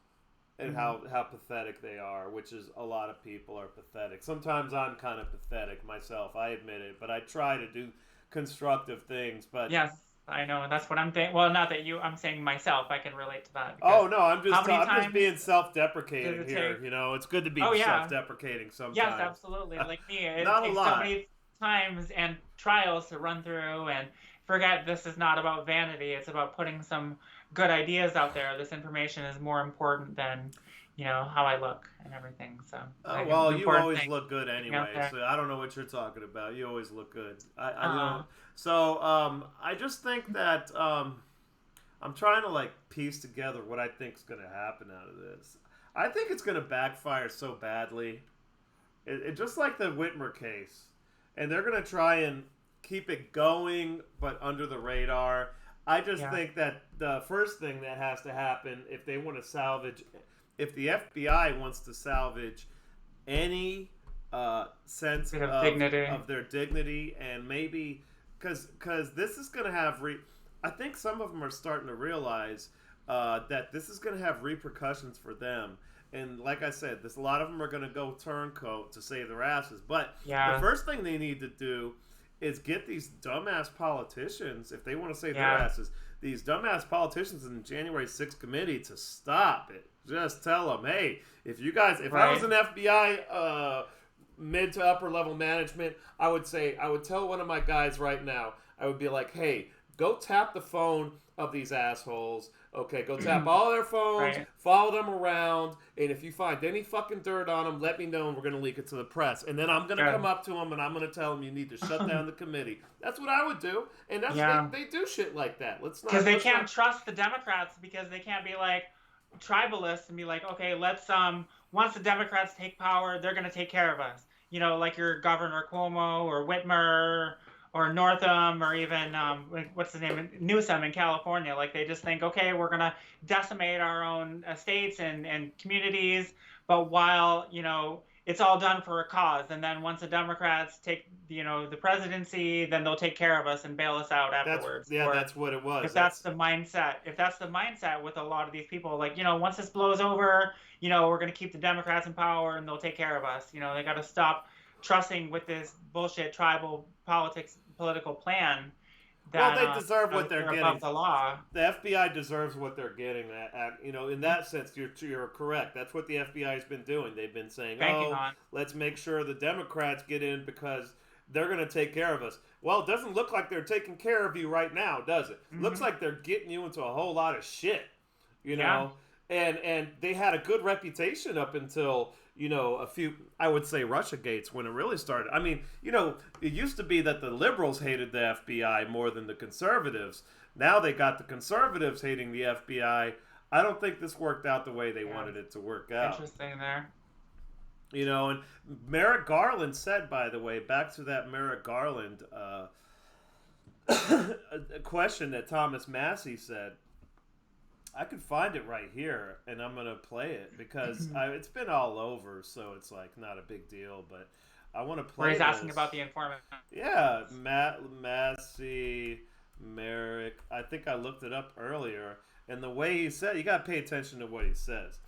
and Mm-hmm. how pathetic they are, which is a lot of people are pathetic. Sometimes I'm kind of pathetic myself, I admit it, but I try to do constructive things. But Yes, I know. That's what I'm thinking. Well, not that you, I'm saying myself. I can relate to that because oh no, I'm how just many I'm just times being does self-deprecating it here. take? It's good to be Oh yeah, self-deprecating yes, sometimes. absolutely. Like me, it Not a takes so lot. many times and trials to run through and forget this is not about vanity. It's about putting some good ideas out there. This information is more important than, how I look and everything. So Oh like well, the you important always thing, look good getting out anyway, there. so I don't know what you're talking about. You always look good. Uh, So I just think that I'm trying to like piece together what I think is going to happen out of this. I think it's going to backfire so badly. It just like the Whitmer case, and they're going to try and keep it going, but under the radar. I just yeah, think that the first thing that has to happen if they want to salvage, if the FBI wants to salvage any sense bit of of dignity. their dignity, and maybe because this is going to have I think some of them are starting to realize that this is going to have repercussions for them. And like I said, a lot of them are going to go turncoat to save their asses. But the Yeah, first thing they need to do is get these dumbass politicians, if they want to save their yeah, asses, these dumbass politicians in the January 6th committee to stop it. Just tell them, hey, if I was right. an FBI mid to upper level management, I would tell one of my guys right now, I would be like, hey, go tap the phone of these assholes. Okay, go tap all their phones, Right. follow them around, and if you find any fucking dirt on them, let me know, and we're gonna leak it to the press. And then I'm gonna come Good. up to them and I'm gonna tell them you need to shut down the committee. That's what I would do, and that's Yeah. they do shit like that. Let's Because not they let's can't not. trust the Democrats because they can't be like tribalists and be like, okay, let's once the Democrats take power, they're gonna take care of us. Like your Governor Cuomo or Whitmer or Northam or even what's his name, Newsom in California. Like they just think, okay, we're gonna decimate our own states and communities, but while it's all done for a cause, and then once the Democrats take the presidency, then they'll take care of us and bail us out That's afterwards. yeah, Or that's what it was. if that's That's the mindset, with a lot of these people, like, once this blows over, we're going to keep the Democrats in power and they'll take care of us. They got to stop trusting with this bullshit tribal political plan well, that they deserve what they're they're getting. above the law. The FBI deserves what they're getting. In that sense, you're correct. That's what the FBI has been doing. They've been saying, Banking "Oh, on. let's make sure the Democrats get in because they're going to take care of us." Well, it doesn't look like they're taking care of you right now, does it? Looks Hmm. like they're getting you into a whole lot of shit. You Yeah. know, and they had a good reputation up until a few, I would say, Russia gates when it really started. I mean, it used to be that the liberals hated the FBI more than the conservatives. Now they got the conservatives hating the FBI. I don't think this worked out the way they Yeah. wanted it to work out. Interesting there. And Merrick Garland said, by the way, back to that Merrick Garland a question that Thomas Massey said. I could find it right here, and I'm gonna play it because it's been all over, so it's like not a big deal. But I want to Where play he's asking this. about the informant. Yeah, Massey Merrick. I think I looked it up earlier, and the way he said, you gotta pay attention to what he says.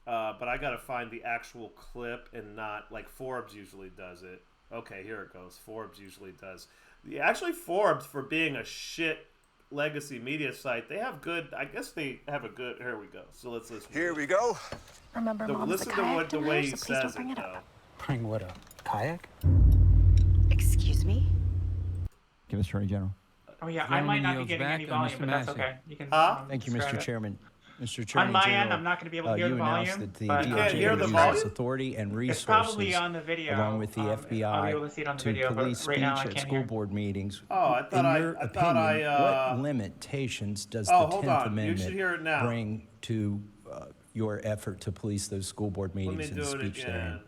But I gotta find the actual clip and not like Forbes usually does it. Okay, here it goes. Forbes usually does. Actually, Forbes, for being a shit legacy media site. They have good. I guess they have a good. Here we go. So let's listen. Here we go. Remember, Mom, listen to what the way he says it, though. Bring what, a kayak? Excuse me? Give us Attorney General. Oh yeah, I might not be getting any volume, but that's okay. You can. Thank you, Mr. Chairman. Mr. On Attorney my General, end, I'm not going to be able to hear the you announced volume. that the But, can't DOJ hear the uses volume? authority and it's resources, probably on the video, along with the I'll FBI, be able to see it on the to video, but police right now I speech at can't school hear. board meetings. Oh, I thought In your opinion, what limitations does the hold 10th on. You should hear it Amendment now. bring to your effort to police those school board Let me meetings and do it speech again. therein?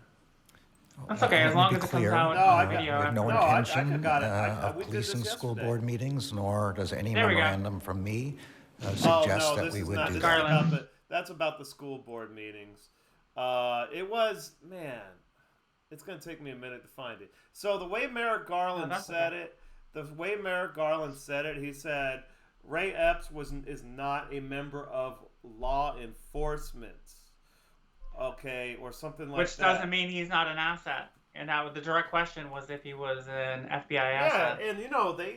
That's okay, as long as it comes out No, I on got- video. We have no No, I intention got it. of We did policing this school yesterday. board meetings, nor does any There we go. memorandum from me Oh suggest no, that this we is would not. do This is that. Garland. that's about the school board meetings. It was It's gonna take me a minute to find it. So the way Merrick Garland said it, he said Ray Epps is not a member of law enforcement. Okay, or something like Which that. doesn't mean he's not an asset. And the direct question was if he was an FBI Yeah, asset. and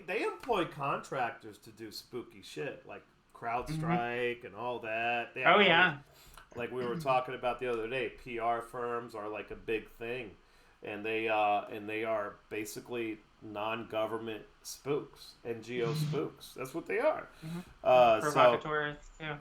they employ contractors to do spooky shit like CrowdStrike and all that. They have Oh yeah. like we were talking about the other day, PR firms are like a big thing, and they are basically non-government spooks, NGO spooks. That's what they are. Provocateurs too.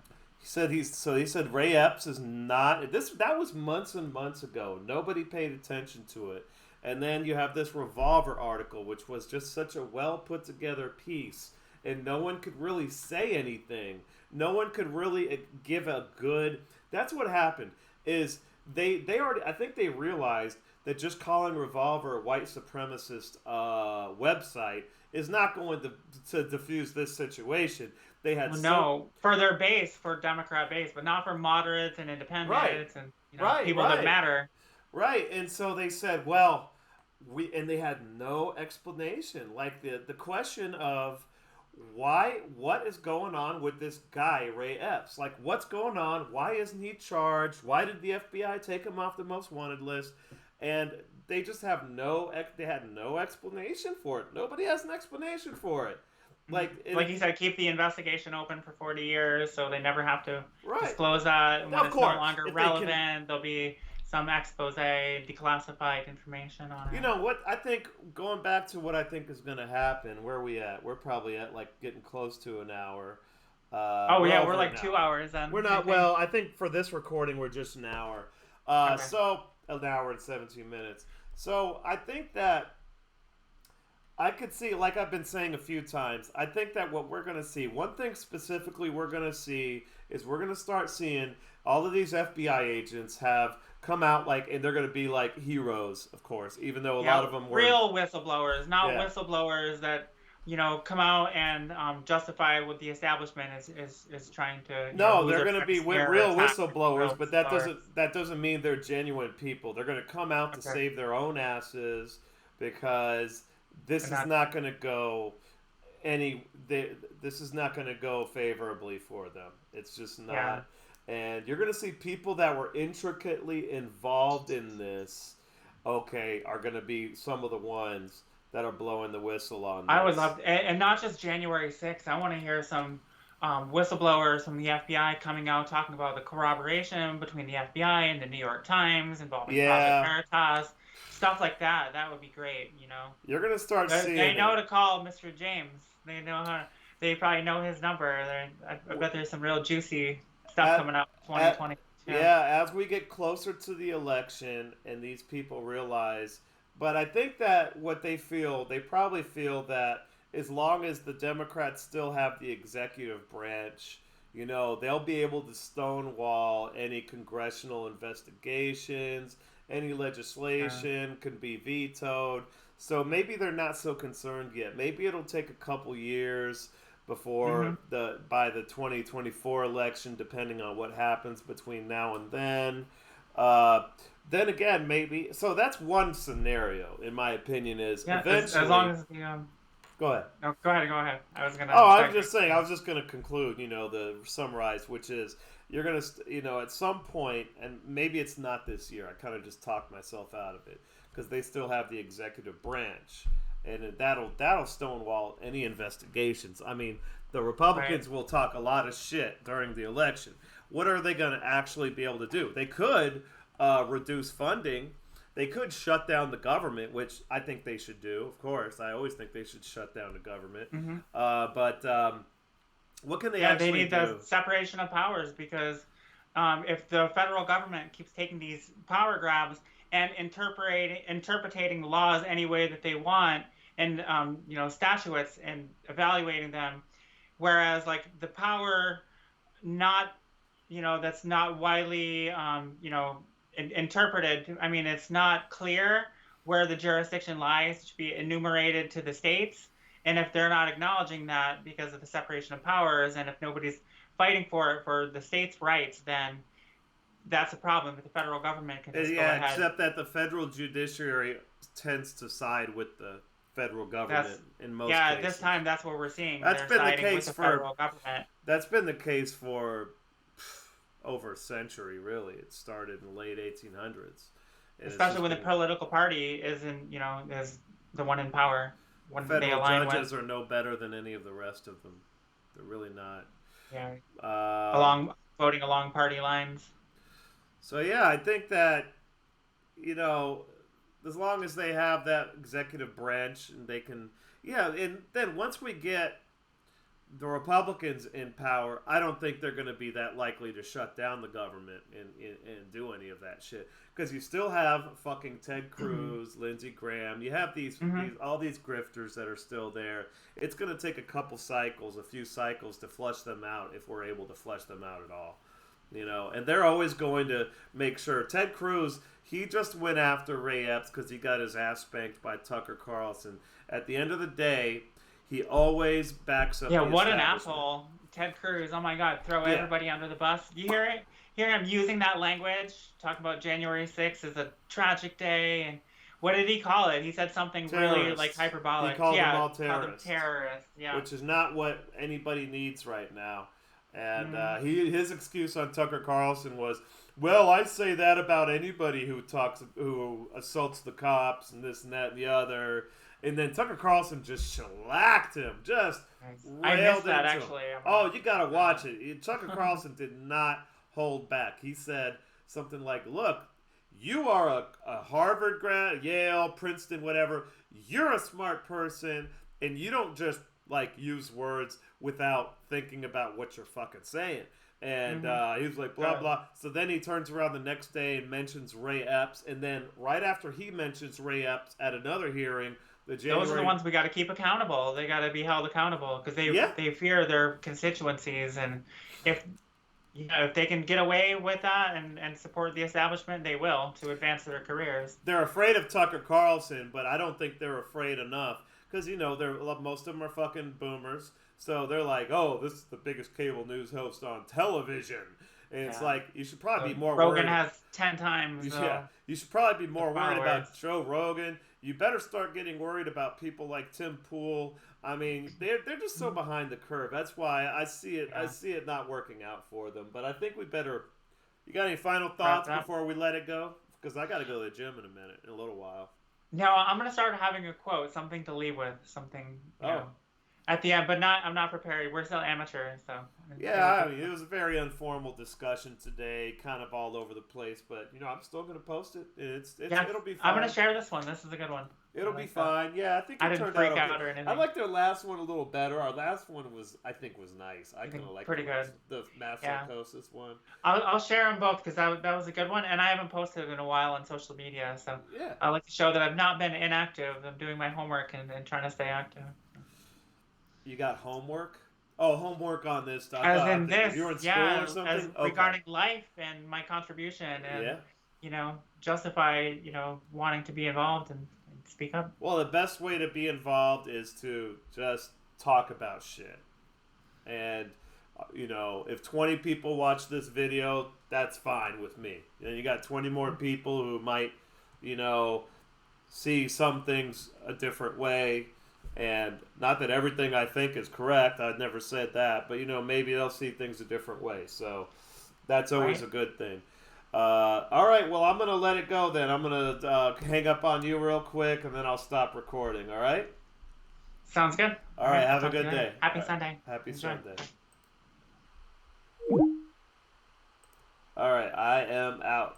He said Ray Epps is not this. That was months and months ago. Nobody paid attention to it, and then you have this Revolver article, which was just such a well put together piece, and no one could really say anything. No one could really give a good. That's what happened. Is they already? I think they realized that just calling Revolver a white supremacist website is not going to diffuse this situation. They had for their base, for Democrat base, but not for moderates and independents and people that matter. Right, and so they said, well, they had no explanation. Like the question of what is going on with this guy, Ray Epps? Like, what's going on? Why isn't he charged? Why did the FBI take him off the most wanted list? And they just had no explanation for it. Nobody has an explanation for it. Like you said, keep the investigation open for 40 years, so they never have to Right. disclose that. And when Of it's course. no longer If they relevant, there'll be some expose, declassified information on it. You know what? I think going back to what I think is going to happen. Where are we at? We're probably at like getting close to an hour. We're like 2 hours then. We're not. Well, I think for this recording, we're just an hour. Okay. So an hour and 17 minutes. So I think that I could see, like I've been saying a few times, I think that what we're going to see, one thing specifically we're going to see is we're going to start seeing all of these FBI agents have come out and they're going to be like heroes, of course, even though a lot of them were real whistleblowers, not whistleblowers that come out and justify what the establishment is trying to. No, they're going to be real whistleblowers, but that doesn't mean they're genuine people. They're going to come out to save their own asses because this is not going to go this is not going to go favorably for them. It's just not. Yeah. And you're going to see people that were intricately involved in this, are going to be some of the ones that are blowing the whistle on this. I would love, and not just January 6th. I want to hear some whistleblowers from the FBI coming out talking about the corroboration between the FBI and the New York Times involving Project Veritas. Stuff like that. That would be great, You're going to start seeing They know to call Mr. James. They know they probably know his number. I bet there's some real juicy stuff coming up in 2020. Yeah, as we get closer to the election and these people realize, but I think that what they probably feel that as long as the Democrats still have the executive branch, they'll be able to stonewall any congressional investigations. Any legislation can be vetoed. So maybe they're not so concerned yet. Maybe it'll take a couple years before by the 2024 election, depending on what happens between now and then. Then again, maybe. So that's one scenario, in my opinion, is eventually. As long as Go ahead. No, go ahead. I was gonna. I was just saying. I was just gonna conclude. The summarize, which is. You're going to, at some point, and maybe it's not this year, I kind of just talked myself out of it, because they still have the executive branch, and that'll stonewall any investigations. I mean, The Republicans will talk a lot of shit during the election. What are they going to actually be able to do? They could reduce funding. They could shut down the government, which I think they should do. Of course, I always think they should shut down the government. But what can they actually do? They need the separation of powers, because if the federal government keeps taking these power grabs and interpreting laws any way that they want, and statutes and evaluating them, whereas like the power that's not widely interpreted. I mean, it's not clear where the jurisdiction lies. It should be enumerated to the states, and if they're not acknowledging that because of the separation of powers, and if nobody's fighting for it for the states' rights, then that's a problem. But the federal government can just go ahead. Except that the federal judiciary tends to side with the federal government in most cases. Yeah, this time that's what we're seeing. That's They're been the siding case with the for federal government. That's been the case for over a century, really. It started in the late 1800s. Especially when the political party is the one in power. When they federal align judges are no better than any of the rest of them. They're really not. Yeah. Voting along party lines. So yeah, I think that as long as they have that executive branch and they can, and then once we get the Republicans in power, I don't think they're going to be that likely to shut down the government and do any of that shit. Because you still have fucking Ted Cruz, Lindsey Graham. You have all these grifters that are still there. It's going to take a few cycles to flush them out, if we're able to flush them out at all. And they're always going to make sure. Ted Cruz, he just went after Ray Epps because he got his ass spanked by Tucker Carlson. At the end of the day, he always backs up. Yeah, what an asshole, Ted Cruz! Oh my God, throw everybody under the bus. You hear it? Hear him using that language, talking about January 6th as a tragic day, and what did he call it? He said something really like hyperbolic. He called them all terrorists. Called them terrorists. Yeah, which is not what anybody needs right now. And his excuse on Tucker Carlson was, well, I say that about anybody who assaults the cops and this and that and the other. And then Tucker Carlson just shellacked him, just I railed missed that into actually. him. Oh, you gotta watch it. Tucker Carlson did not hold back. He said something like, look, you are a Harvard grad, Yale, Princeton, whatever. You're a smart person, and you don't just use words without thinking about what you're fucking saying. And he was like, blah, blah. So then he turns around the next day and mentions Ray Epps. And then right after he mentions Ray Epps at another hearing, those are the ones we got to keep accountable. They got to be held accountable because they fear their constituencies. And if they can get away with that and support the establishment, they will, to advance their careers. They're afraid of Tucker Carlson, but I don't think they're afraid enough. Because, most of them are fucking boomers. So they're like, oh, this is the biggest cable news host on television. And it's like, you should probably be more worried. Rogan has 10 times. You should probably be more worried about Joe Rogan. You better start getting worried about people like Tim Pool. I mean, they're just so behind the curve. That's why I see it. I see it not working out for them. But I think we better. You got any final thoughts before we let it go? Because I got to go to the gym in a little while. No, I'm gonna start having a quote, something to leave with, something. At the end, but I'm not prepared. We're still amateurs, so. Yeah, I mean, it was a very informal discussion today, kind of all over the place. But I'm still gonna post it. It'll be fine. I'm gonna share this one. This is a good one. It'll be fine. Yeah, I think it turned out okay. Or anything. I like their last one a little better. Our last one was nice. I kind of like pretty good. The mass psychosis one. I'll share them both because that was a good one, and I haven't posted in a while on social media. So I like to show that I've not been inactive. I'm doing my homework and trying to stay active. You got homework? Oh, homework on this stuff. As in this, you're in school or something? Regarding life and my contribution and, justify, wanting to be involved and speak up. Well, the best way to be involved is to just talk about shit. And, if 20 people watch this video, that's fine with me. You got 20 more people who might, see some things a different way. And not that everything I think is correct. I've never said that. But, maybe they'll see things a different way. So that's always a good thing. All right. Well, I'm going to let it go then. I'm going to hang up on you real quick, and then I'll stop recording. All right? Sounds good. All right, have a talk to good you later. day. Happy All right, Sunday. Happy Enjoy. Sunday. All right, I am out.